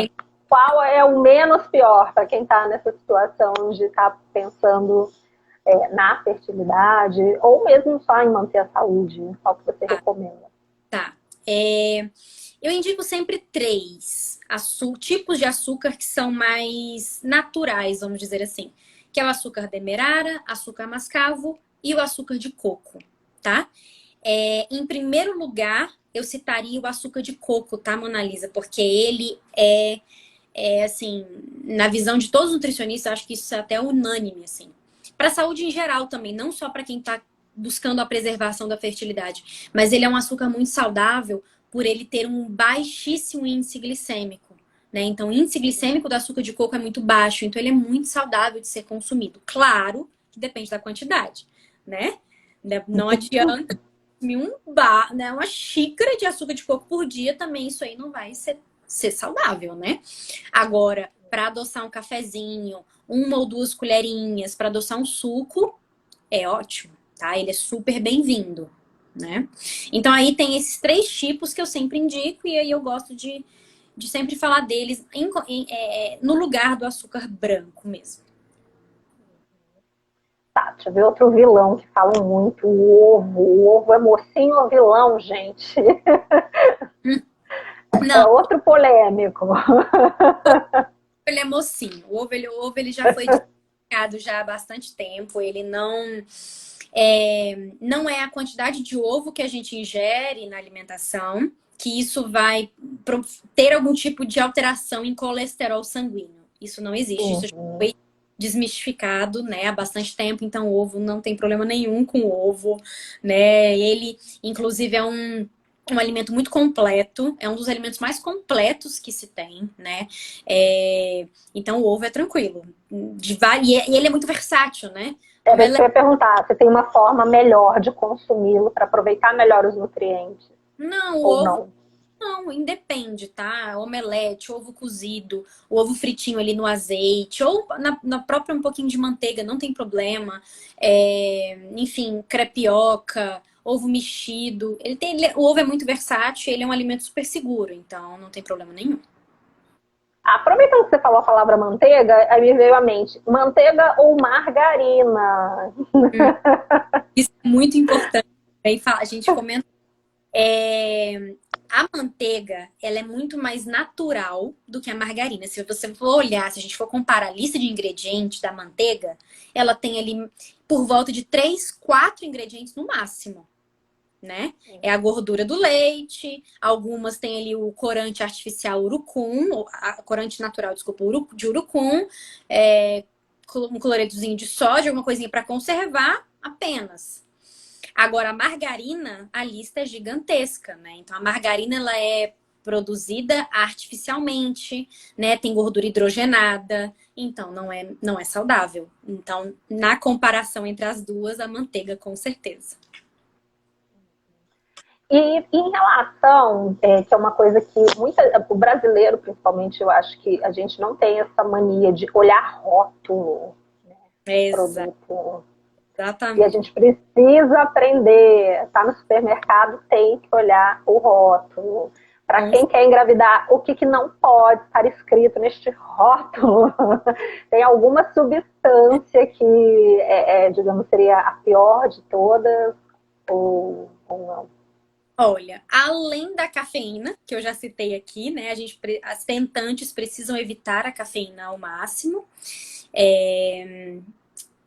Qual é o menos pior para quem está nessa situação de estar pensando na fertilidade ou mesmo só em manter a saúde? Qual que você recomenda? Tá. Eu indico sempre 3 tipos de açúcar que são mais naturais, vamos dizer assim. Que é o açúcar demerara, açúcar mascavo e o açúcar de coco, tá? Em primeiro lugar, eu citaria o açúcar de coco, tá, Mona Lisa? Porque ele assim, na visão de todos os nutricionistas, acho que isso é até unânime, assim. Para a saúde em geral também, não só para quem está buscando a preservação da fertilidade, mas ele é um açúcar muito saudável por ele ter um baixíssimo índice glicêmico, né? Então, o índice glicêmico do açúcar de coco é muito baixo, então ele é muito saudável de ser consumido. Claro que depende da quantidade, né? Não adianta uma xícara de açúcar de coco por dia também, isso aí não vai ser saudável, né? Agora, para adoçar um cafezinho, 1 ou 2 colherinhas, para adoçar um suco, é ótimo, tá? Ele é super bem-vindo, né? Então aí tem esses 3 tipos que eu sempre indico e aí eu gosto de sempre falar deles no lugar do açúcar branco mesmo. Tá, deixa eu ver outro vilão que falam muito, o ovo. O ovo é mocinho ou vilão, gente? Não. É outro polêmico. Ele é mocinho. O ovo ele já foi descascado já há bastante tempo. Ele não é a quantidade de ovo que a gente ingere na alimentação que isso vai ter algum tipo de alteração em colesterol sanguíneo. Isso não existe. Isso já Uhum. foi desmistificado, né, há bastante tempo. Então, o ovo não tem problema nenhum com o ovo, né? Ele, inclusive, é um alimento muito completo, é um dos alimentos mais completos que se tem, né? Então o ovo é tranquilo. E ele é muito versátil, né? Era isso que eu ia perguntar, se tem uma forma melhor de consumi-lo para aproveitar melhor os nutrientes, Não, o ou ovo não? não, independe, tá? Omelete, ovo cozido, o ovo fritinho ali no azeite, ou na própria um pouquinho de manteiga, não tem problema. Enfim, crepioca, ovo mexido. O ovo é muito versátil, ele é um alimento super seguro, então não tem problema nenhum. Aproveitando que você falou a palavra manteiga, aí me veio à mente, manteiga ou margarina? Hum, Isso é muito importante. A gente comenta. A manteiga, ela é muito mais natural do que a margarina. Se você for olhar, se a gente for comparar a lista de ingredientes da manteiga, ela tem ali por volta de 3, 4 ingredientes no máximo, né? É a gordura do leite, algumas têm ali o corante artificial urucum, corante natural, desculpa, de urucum, é, um cloretozinho de sódio, alguma coisinha para conservar, apenas. Agora, a margarina, a lista é gigantesca, né? Então, a margarina, ela é produzida artificialmente, né? Tem gordura hidrogenada, então não é saudável. Então, na comparação entre as duas, a manteiga, com certeza. E em relação, que é uma coisa que o brasileiro, principalmente, eu acho que a gente não tem essa mania de olhar rótulo, produto. E a Exatamente. gente precisa aprender. Tá no supermercado, tem que olhar o rótulo. Para Com quem quer engravidar, o que não pode estar escrito neste rótulo? Tem alguma substância que, digamos, seria a pior de todas ou não? Olha, além da cafeína, que eu já citei aqui, né? As tentantes precisam evitar a cafeína ao máximo.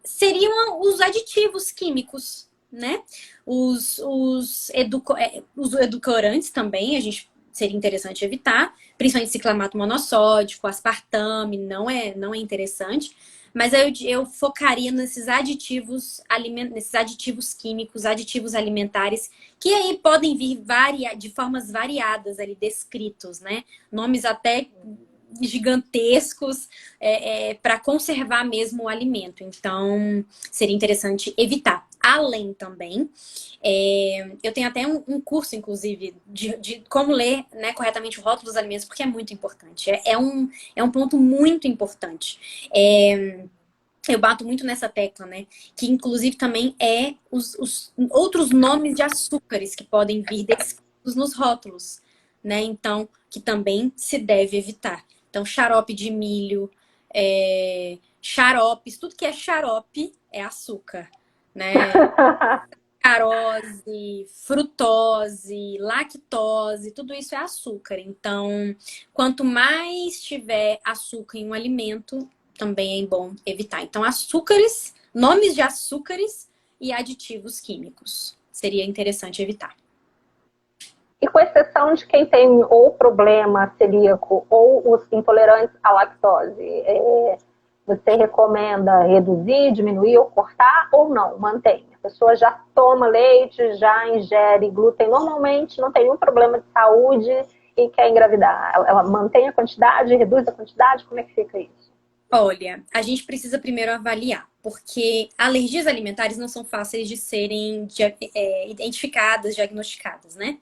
Seriam os aditivos químicos, né? Os edulcorantes também, a gente seria interessante evitar, principalmente ciclamato monossódico, aspartame, não é interessante. Mas eu focaria nesses aditivos químicos, aditivos alimentares, que aí podem vir de formas variadas ali descritos, né? Nomes até gigantescos para conservar mesmo o alimento. Então, seria interessante evitar. Além também, eu tenho até um curso, inclusive, de como ler, né, corretamente o rótulo dos alimentos, porque é muito importante. É um ponto muito importante. Eu bato muito nessa tecla, né? Que inclusive também os outros nomes de açúcares que podem vir descritos nos rótulos, né? Então, que também se deve evitar. Então, xarope de milho, xaropes, tudo que é xarope é açúcar, né? Sacarose, frutose, lactose, tudo isso é açúcar. Então, quanto mais tiver açúcar em um alimento, também é bom evitar. Então, açúcares, nomes de açúcares e aditivos químicos. Seria interessante evitar. E com exceção de quem tem ou problema celíaco ou os intolerantes à lactose, você recomenda reduzir, diminuir ou cortar ou não? Mantém. A pessoa já toma leite, já ingere glúten normalmente, não tem nenhum problema de saúde e quer engravidar. Ela mantém a quantidade, reduz a quantidade? Como é que fica isso? Olha, a gente precisa primeiro avaliar, porque alergias alimentares não são fáceis de serem identificadas, diagnosticadas, né?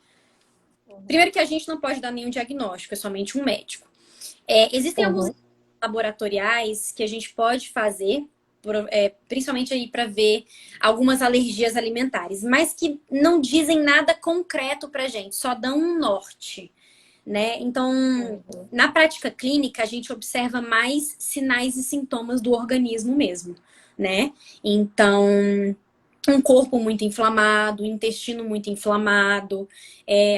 Primeiro que a gente não pode dar nenhum diagnóstico, é somente um médico. Existem alguns Uhum. laboratoriais que a gente pode fazer, principalmente aí para ver algumas alergias alimentares, mas que não dizem nada concreto pra gente, só dão um norte, né? Então, Uhum. na prática clínica, a gente observa mais sinais e sintomas do organismo mesmo, né? Então, um corpo muito inflamado, intestino muito inflamado,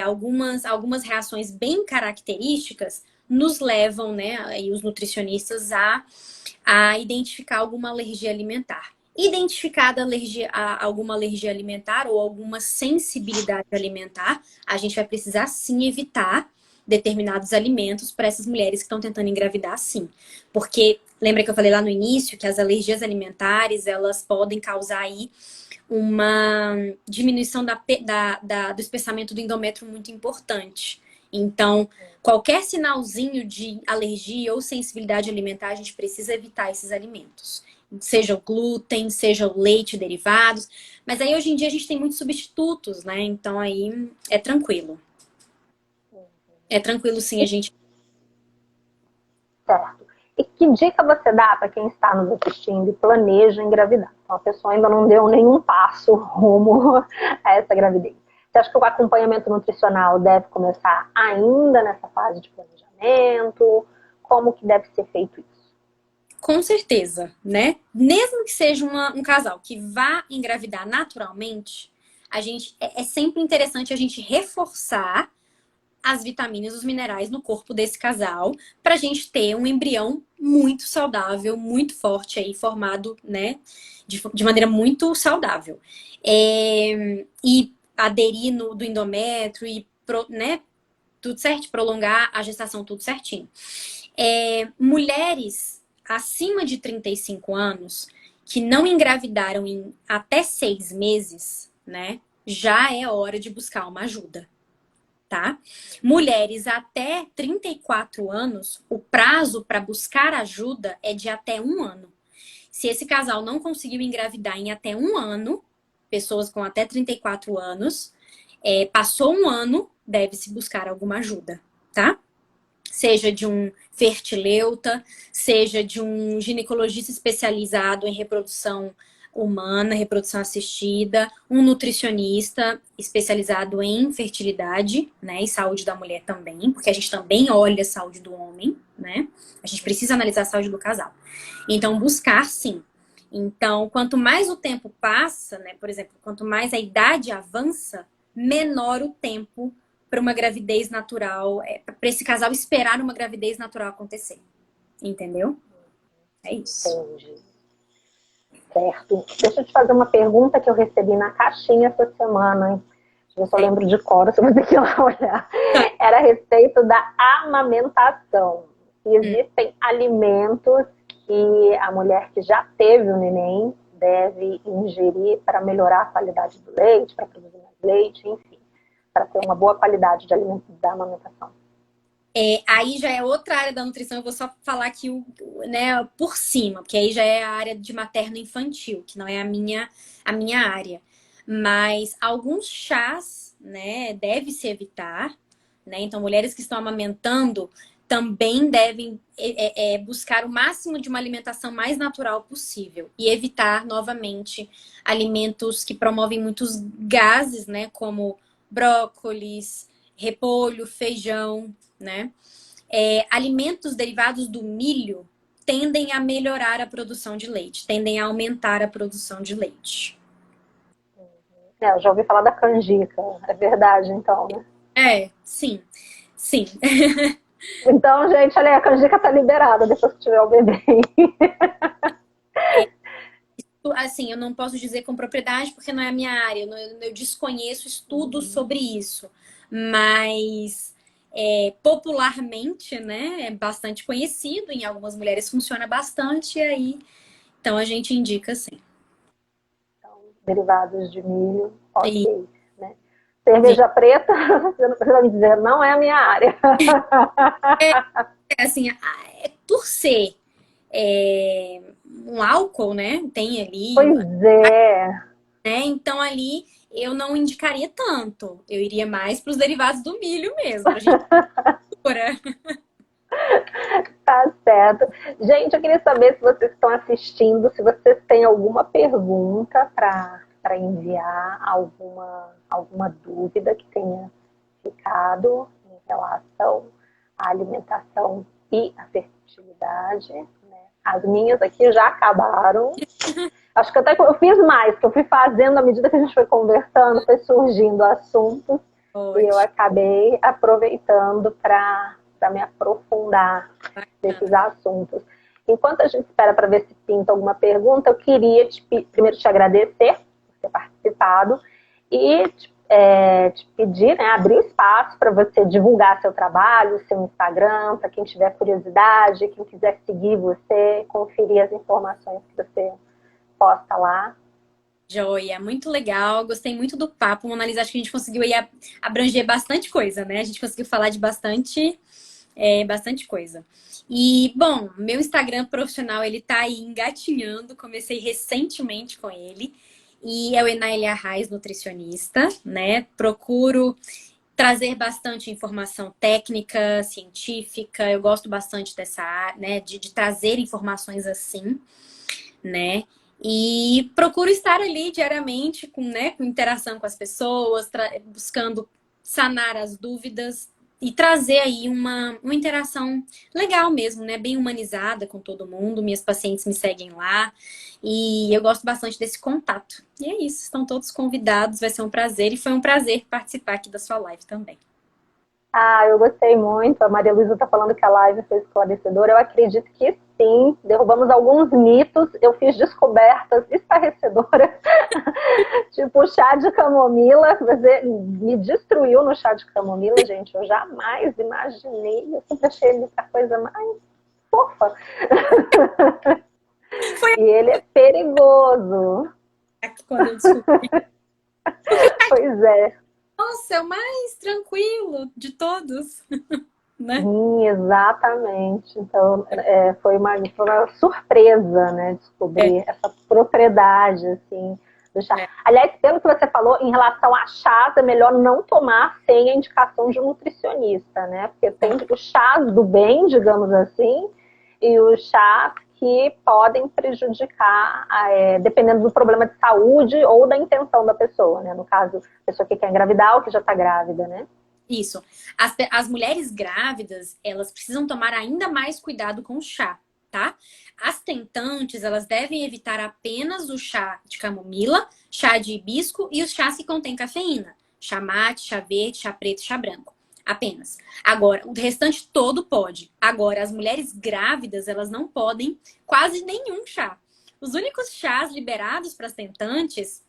algumas reações bem características nos levam, né, e os nutricionistas a identificar alguma alergia alimentar. Identificada alguma alergia alimentar ou alguma sensibilidade alimentar, a gente vai precisar sim evitar, determinados alimentos para essas mulheres que estão tentando engravidar, sim. Porque, lembra que eu falei lá no início que as alergias alimentares, elas podem causar aí uma diminuição do espessamento do endométrio muito importante. Então, qualquer sinalzinho de alergia ou sensibilidade alimentar, a gente precisa evitar esses alimentos. Seja o glúten, seja o leite, derivados. Mas aí, hoje em dia, a gente tem muitos substitutos, né? Então, aí é tranquilo. É tranquilo, sim, a gente... Certo. E que dica você dá para quem está nos assistindo e planeja engravidar? Então, a pessoa ainda não deu nenhum passo rumo a essa gravidez. Você acha que o acompanhamento nutricional deve começar ainda nessa fase de planejamento? Como que deve ser feito isso? Com certeza, né? Mesmo que seja um casal que vá engravidar naturalmente, é sempre interessante a gente reforçar as vitaminas e os minerais no corpo desse casal para a gente ter um embrião muito saudável, muito forte aí, formado, né, de maneira muito saudável. E aderir do endométrio e, né, tudo certo, prolongar a gestação tudo certinho. Mulheres acima de 35 anos que não engravidaram em até 6 meses, né, já é hora de buscar uma ajuda. Tá? Mulheres até 34 anos, o prazo para buscar ajuda é de até 1 ano. Se esse casal não conseguiu engravidar em até 1 ano, pessoas com até 34 anos, passou 1 ano, deve-se buscar alguma ajuda, tá? Seja de um fertileuta, seja de um ginecologista especializado em reprodução humana, reprodução assistida, um nutricionista especializado em fertilidade, né, e saúde da mulher também, porque a gente também olha a saúde do homem, né? A gente precisa analisar a saúde do casal. Então, buscar sim. Então, quanto mais o tempo passa, né, por exemplo, quanto mais a idade avança, menor o tempo para uma gravidez natural, para esse casal esperar uma gravidez natural acontecer. Entendeu? É isso. Entendi. Certo. Deixa eu te fazer uma pergunta que eu recebi na caixinha essa semana, hein? Eu só lembro de cor, se você quer lá olhar. Era a respeito da amamentação. E existem alimentos que a mulher que já teve o neném deve ingerir para melhorar a qualidade do leite, para produzir mais leite, enfim, para ter uma boa qualidade de alimento da amamentação. Aí já é outra área da nutrição, eu vou só falar aqui né, por cima, porque aí já é a área de materno-infantil, que não é a minha área. Mas alguns chás, né, deve-se evitar, né? Então, mulheres que estão amamentando também devem buscar o máximo de uma alimentação mais natural possível e evitar, novamente, alimentos que promovem muitos gases, né, como brócolis, repolho, feijão, né? Alimentos derivados do milho tendem a melhorar a produção de leite, tendem a aumentar a produção de leite. Eu já ouvi falar da canjica, é verdade, então, né? Sim, sim. Então, gente, olha aí, a canjica tá liberada depois que tiver o bebê. Assim, eu não posso dizer com propriedade porque não é a minha área, eu desconheço estudos sobre isso, mas popularmente, né, é bastante conhecido, em algumas mulheres funciona bastante, e aí, então a gente indica sim. Então, derivados de milho, ok. Né? Cerveja preta, você não precisa me dizer, não é a minha área. Assim, por ser um álcool, né, tem ali... Pois é. Né, então ali eu não indicaria tanto. Eu iria mais para os derivados do milho mesmo. A gente... Tá certo. Gente, eu queria saber se vocês estão assistindo, se vocês têm alguma pergunta para enviar, alguma dúvida que tenha ficado em relação à alimentação e à fertilidade. Né? As minhas aqui já acabaram. Acho que até eu fiz mais, que eu fui fazendo à medida que a gente foi conversando, foi surgindo assuntos. E eu acabei aproveitando para me aprofundar nesses assuntos. Enquanto a gente espera para ver se pinta alguma pergunta, eu queria primeiro te agradecer por ter participado e te te pedir, né, abrir espaço para você divulgar seu trabalho, seu Instagram, para quem tiver curiosidade, quem quiser seguir você, conferir as informações que você posta lá. Joia, muito legal. Gostei muito do papo, Mona Lisa. Acho que a gente conseguiu aí abranger bastante coisa, né? A gente conseguiu falar de bastante coisa. E, bom, meu Instagram profissional, ele tá aí engatinhando. Comecei recentemente com ele. E é o Enaília Arraes, nutricionista, né? Procuro trazer bastante informação técnica, científica. Eu gosto bastante dessa área, né? De trazer informações assim, né? E procuro estar ali diariamente com interação com as pessoas, buscando sanar as dúvidas e trazer aí uma interação legal mesmo, né? Bem humanizada com todo mundo. Minhas pacientes me seguem lá e eu gosto bastante desse contato. E é isso, estão todos convidados, vai ser um prazer e foi um prazer participar aqui da sua live também. Ah, eu gostei muito. A Maria Luísa está falando que a live foi esclarecedora. Eu acredito que sim. Derrubamos alguns mitos. Eu fiz descobertas estarrecedoras. Tipo o chá de camomila. Você me destruiu no chá de camomila, gente. Eu jamais imaginei. Eu sempre achei ele a coisa mais fofa. E ele é perigoso. Aqui quando eu descobri. Pois é. Nossa, é o mais tranquilo de todos, né? Sim, exatamente. Então, foi uma surpresa, né, descobrir essa propriedade, assim, do chá. Aliás, pelo que você falou, em relação a chás, é melhor não tomar sem a indicação de um nutricionista, né? Porque tem os chás do bem, digamos assim, e os chás que podem prejudicar, dependendo do problema de saúde ou da intenção da pessoa, né? No caso, a pessoa que quer engravidar ou que já está grávida, né? Isso. As mulheres grávidas, elas precisam tomar ainda mais cuidado com o chá, tá? As tentantes, elas devem evitar apenas o chá de camomila, chá de hibisco e os chás que contêm cafeína. Chá mate, chá verde, chá preto, chá branco. Apenas. Agora, o restante todo pode. Agora, as mulheres grávidas, elas não podem quase nenhum chá. Os únicos chás liberados para as tentantes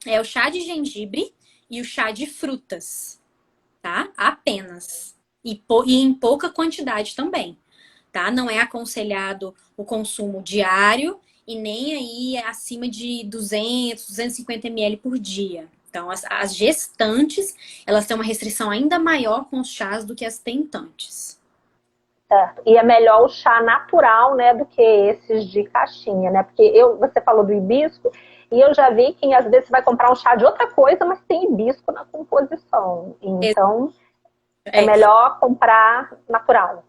é o chá de gengibre e o chá de frutas, tá? Apenas. E em pouca quantidade também, tá? Não é aconselhado o consumo diário e nem aí acima de 200, 250 ml por dia. Então, as gestantes, elas têm uma restrição ainda maior com os chás do que as tentantes. Certo. E é melhor o chá natural, né, do que esses de caixinha, né? Porque você falou do hibisco, e eu já vi que às vezes você vai comprar um chá de outra coisa, mas tem hibisco na composição. Então, é melhor comprar natural.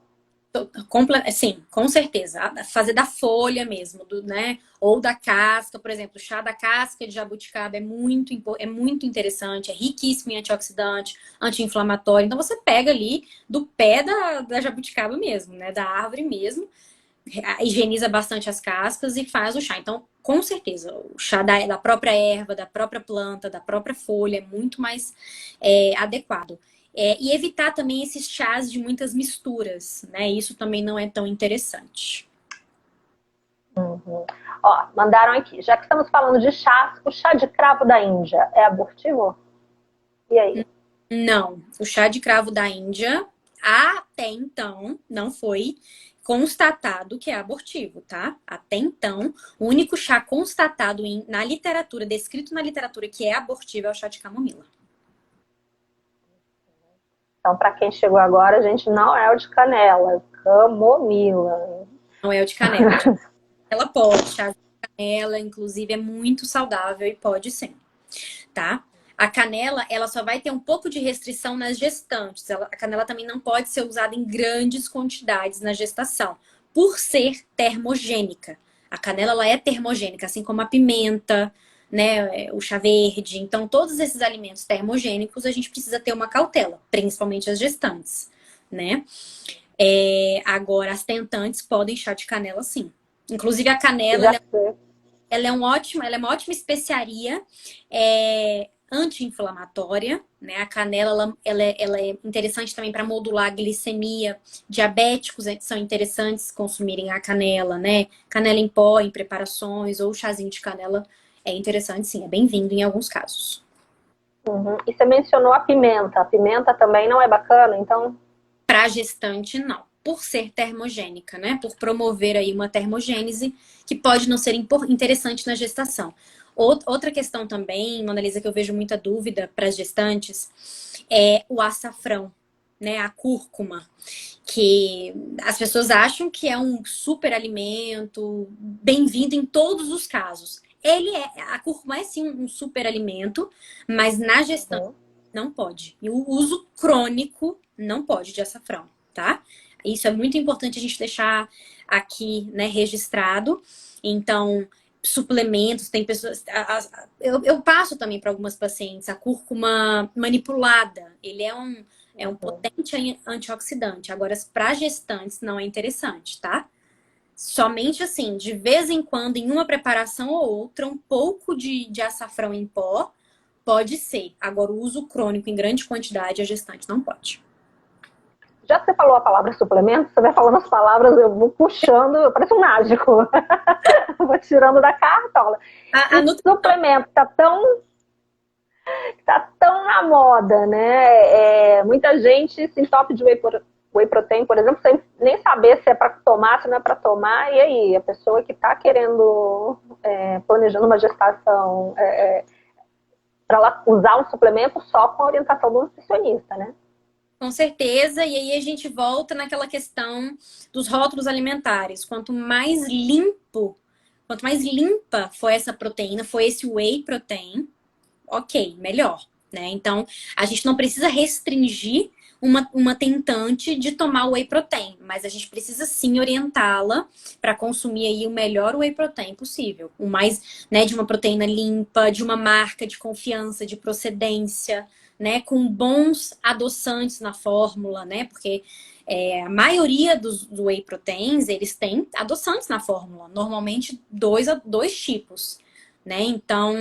Sim, com certeza. Fazer da folha mesmo, né? Ou da casca, por exemplo, o chá da casca de jabuticaba é muito interessante, é riquíssimo em antioxidante, anti-inflamatório. Então você pega ali do pé da jabuticaba mesmo, né? Da árvore mesmo, higieniza bastante as cascas e faz o chá. Então, com certeza, o chá da própria erva, da própria planta, da própria folha é muito mais adequado. E evitar também esses chás de muitas misturas, né? Isso também não é tão interessante. Uhum. Ó, mandaram aqui. Já que estamos falando de chás, o chá de cravo da Índia é abortivo? E aí? Não. O chá de cravo da Índia, até então, não foi constatado que é abortivo, tá? Até então, o único chá constatado na literatura, descrito na literatura que é abortivo é o chá de camomila. Então, para quem chegou agora, a gente não é o de canela, é camomila. Não é o de canela. Ela pode, chá de canela, inclusive, é muito saudável e pode sim, tá? A canela, ela só vai ter um pouco de restrição nas gestantes. A canela também não pode ser usada em grandes quantidades na gestação, por ser termogênica. A canela, ela é termogênica, assim como a pimenta, né, o chá verde. Então, todos esses alimentos termogênicos, a gente precisa ter uma cautela, principalmente as gestantes, né? Agora, as tentantes podem chá de canela, sim. Inclusive, a canela, ela é uma ótima especiaria anti-inflamatória, né? A canela, ela é interessante também para modular a glicemia. Diabéticos são interessantes consumirem a canela, né? Canela em pó, em preparações, ou chazinho de canela é interessante, sim. É bem-vindo em alguns casos. Uhum. E você mencionou a pimenta. A pimenta também não é bacana, então? Para gestante, não. Por ser termogênica, né? Por promover aí uma termogênese que pode não ser interessante na gestação. Outra questão também, Mona Lisa, que eu vejo muita dúvida para as gestantes, é o açafrão, né? A cúrcuma, que as pessoas acham que é um super alimento, bem-vindo em todos os casos. A cúrcuma é sim um super alimento, mas na gestante Uhum. não pode. E o uso crônico não pode de açafrão, tá? Isso é muito importante a gente deixar aqui, né, registrado. Então, suplementos, tem pessoas. Eu passo também para algumas pacientes a cúrcuma manipulada. Ele é um Uhum. potente antioxidante. Agora, para gestantes não é interessante, tá? Somente assim, de vez em quando, em uma preparação ou outra, um pouco de açafrão em pó pode ser. Agora, o uso crônico em grande quantidade, a gestante não pode. Já que você falou a palavra suplemento, você vai falando as palavras, eu vou puxando, parece um mágico. Vou tirando da cartola. A E suplemento tá tão na moda, né? Muita gente se entope de whey protein, por exemplo, sem nem saber se é para tomar, se não é para tomar. E aí, a pessoa que está querendo, planejando uma gestação, para ela usar um suplemento só com a orientação do nutricionista, né? Com certeza, e aí a gente volta naquela questão dos rótulos alimentares. Quanto mais limpa foi essa proteína, foi esse whey protein, ok, melhor, né? Então, a gente não precisa restringir uma tentante de tomar whey protein, mas a gente precisa sim orientá-la para consumir aí o melhor whey protein possível. O mais, né, de uma proteína limpa, de uma marca de confiança, de procedência, né, com bons adoçantes na fórmula, né? Porque a maioria dos whey proteins, eles têm adoçantes na fórmula, normalmente dois tipos, né? Então,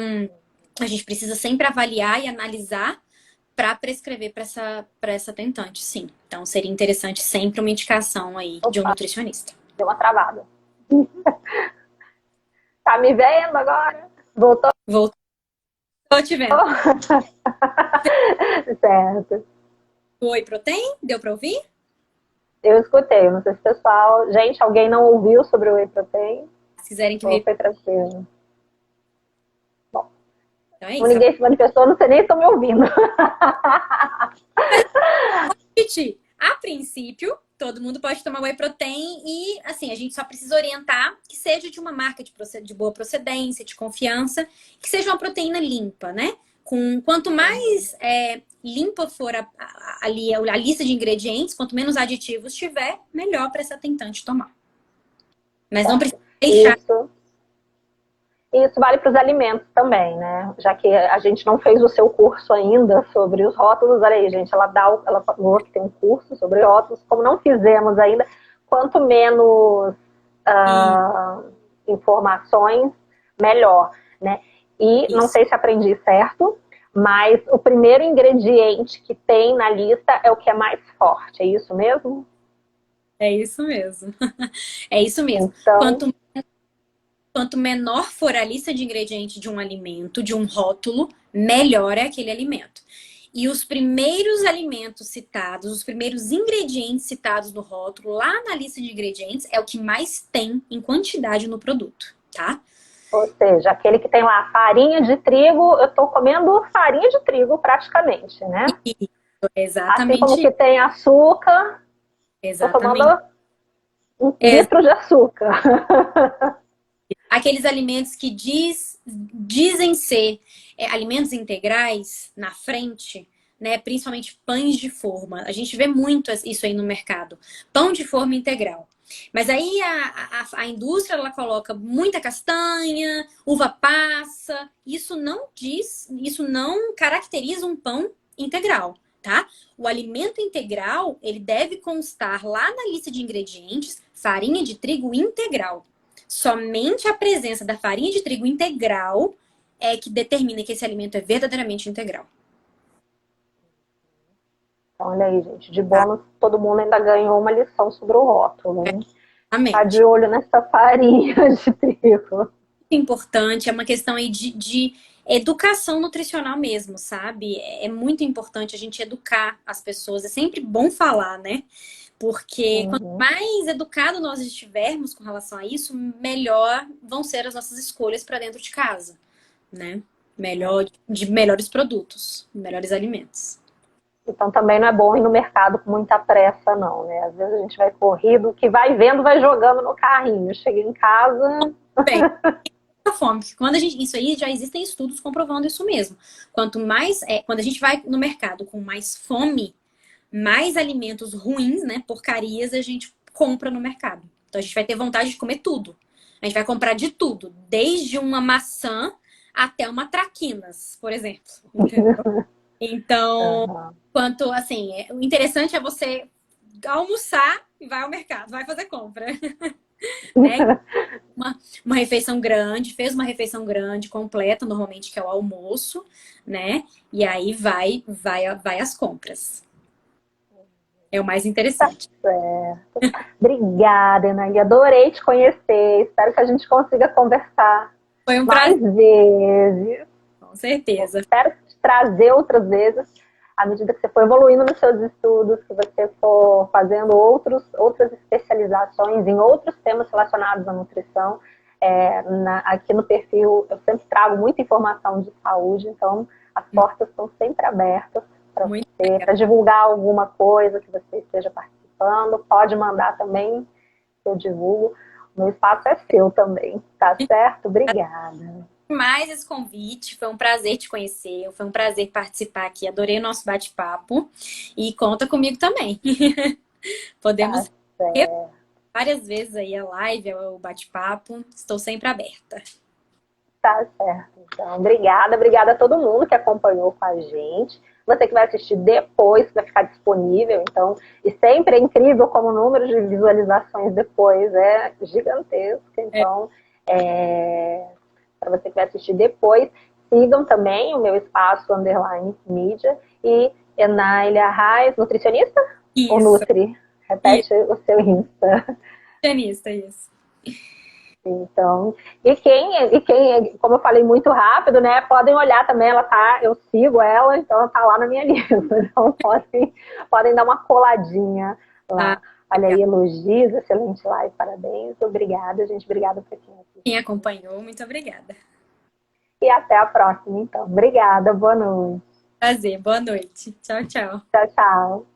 a gente precisa sempre avaliar e analisar para prescrever para essa tentante, sim. Então, seria interessante sempre uma indicação aí de um Opa, nutricionista. deu uma travada. Tá me vendo agora? Voltou? Voltou te vendo. Certo. Whey protein? Deu para ouvir? Eu escutei, não sei se o pessoal... Gente, alguém não ouviu sobre o whey protein? Se quiserem que eu Ou repita, foi tranquilo? Bom, então é como isso. ninguém se manifestou, não sei nem se estão me ouvindo. A princípio, todo mundo pode tomar whey protein e, assim, a gente só precisa orientar que seja de uma marca de boa procedência, de confiança, que seja uma proteína limpa, né? Quanto mais limpa for ali a lista de ingredientes, quanto menos aditivos tiver, melhor para essa tentante tomar. Mas não precisa deixar. Isso. E isso vale para os alimentos também, né? Já que a gente não fez o seu curso ainda sobre os rótulos, olha aí, gente, ela falou que tem um curso sobre rótulos, como não fizemos ainda, quanto menos informações, melhor, né? E não Isso. sei se aprendi certo, mas o primeiro ingrediente que tem na lista é o que é mais forte, é isso mesmo? É isso mesmo. É isso mesmo. Então, Quanto menor for a lista de ingredientes de um alimento, de um rótulo, melhor é aquele alimento. E os primeiros alimentos citados, os primeiros ingredientes citados no rótulo, lá na lista de ingredientes, é o que mais tem em quantidade no produto, tá? ou seja, aquele que tem lá farinha de trigo, eu estou comendo farinha de trigo praticamente, né? Isso, Assim como exatamente, que tem açúcar, estou tomando exatamente. 1 litro de açúcar. Aqueles alimentos que dizem ser alimentos integrais na frente, né? Principalmente pães de forma. A gente vê muito isso aí no mercado. Pão de forma integral. Mas aí a indústria ela coloca muita castanha, uva passa. Isso não caracteriza um pão integral, tá? O alimento integral, ele deve constar lá na lista de ingredientes farinha de trigo integral. Somente a presença da farinha de trigo integral é que determina que esse alimento é verdadeiramente integral. Então, olha aí, gente, de Tá? bônus, todo mundo ainda ganhou uma lição sobre o rótulo. Tá de Exatamente. olho nessa farinha de trigo. Importante, é uma questão aí educação nutricional mesmo, sabe? É muito importante a gente educar as pessoas. É sempre bom falar, né? Porque quanto Uhum. mais educado nós estivermos com relação a isso, melhor vão ser as nossas escolhas para dentro de casa, né? Melhor, de melhores produtos, melhores alimentos. Então também não é bom ir no mercado com muita pressa, não, né? Às vezes a gente vai corrido, o que vai vendo, vai jogando no carrinho. Chega em casa. Bem, a fome, porque quando a gente, isso aí já existem estudos comprovando isso mesmo. Quanto mais, quando a gente vai no mercado com mais fome, mais alimentos ruins, né, porcarias, a gente compra no mercado. Então a gente vai ter vontade de comer tudo. A gente vai comprar de tudo, desde uma maçã até uma traquinas, por exemplo. Entendeu? Então, Uhum. quanto assim, o interessante é você almoçar e vai ao mercado, vai fazer compra, né? Uma refeição grande, fez uma refeição grande, completa, normalmente que é o almoço, né? E aí vai às compras. É o mais Tá interessante. certo. Obrigada, Enaí. Adorei te conhecer. Espero que a gente consiga conversar Foi um prazer, mais vezes. com certeza. Espero te trazer outras vezes, à medida que você for evoluindo nos seus estudos, que você for fazendo outras especializações em outros temas relacionados à nutrição. Aqui no perfil eu sempre trago muita informação de saúde, então as portas estão sempre abertas para Muito você, legal. para divulgar alguma coisa que você esteja participando. Pode mandar também, que eu divulgo. O meu espaço é seu também, tá certo? Obrigada. Mais esse convite, foi um prazer te conhecer, foi um prazer participar aqui, adorei o nosso bate-papo e conta comigo também. Tá Podemos ter certo. várias vezes aí a live, o bate-papo, estou sempre aberta. Tá certo. Então, obrigada a todo mundo que acompanhou com a gente. Você que vai assistir depois, vai ficar disponível. Então, e sempre é incrível como o número de visualizações depois é gigantesco. É, Então, para você que vai assistir depois, sigam também o meu espaço underline mídia e Enália Arraes, nutricionista ou isso, Nutri? isso, Repete o seu Insta. pianista, isso. Então, como eu falei muito rápido, né? Podem olhar também, ela tá, eu sigo ela, então ela tá lá na minha lista. Então podem dar uma coladinha Ah, lá. Olha legal. aí, elogios, excelente live, parabéns. Obrigada, gente. Obrigada por quem Quem assistiu. acompanhou, muito obrigada. E até a próxima, então. Obrigada, boa noite. Prazer, boa noite. Tchau, tchau. Tchau, tchau.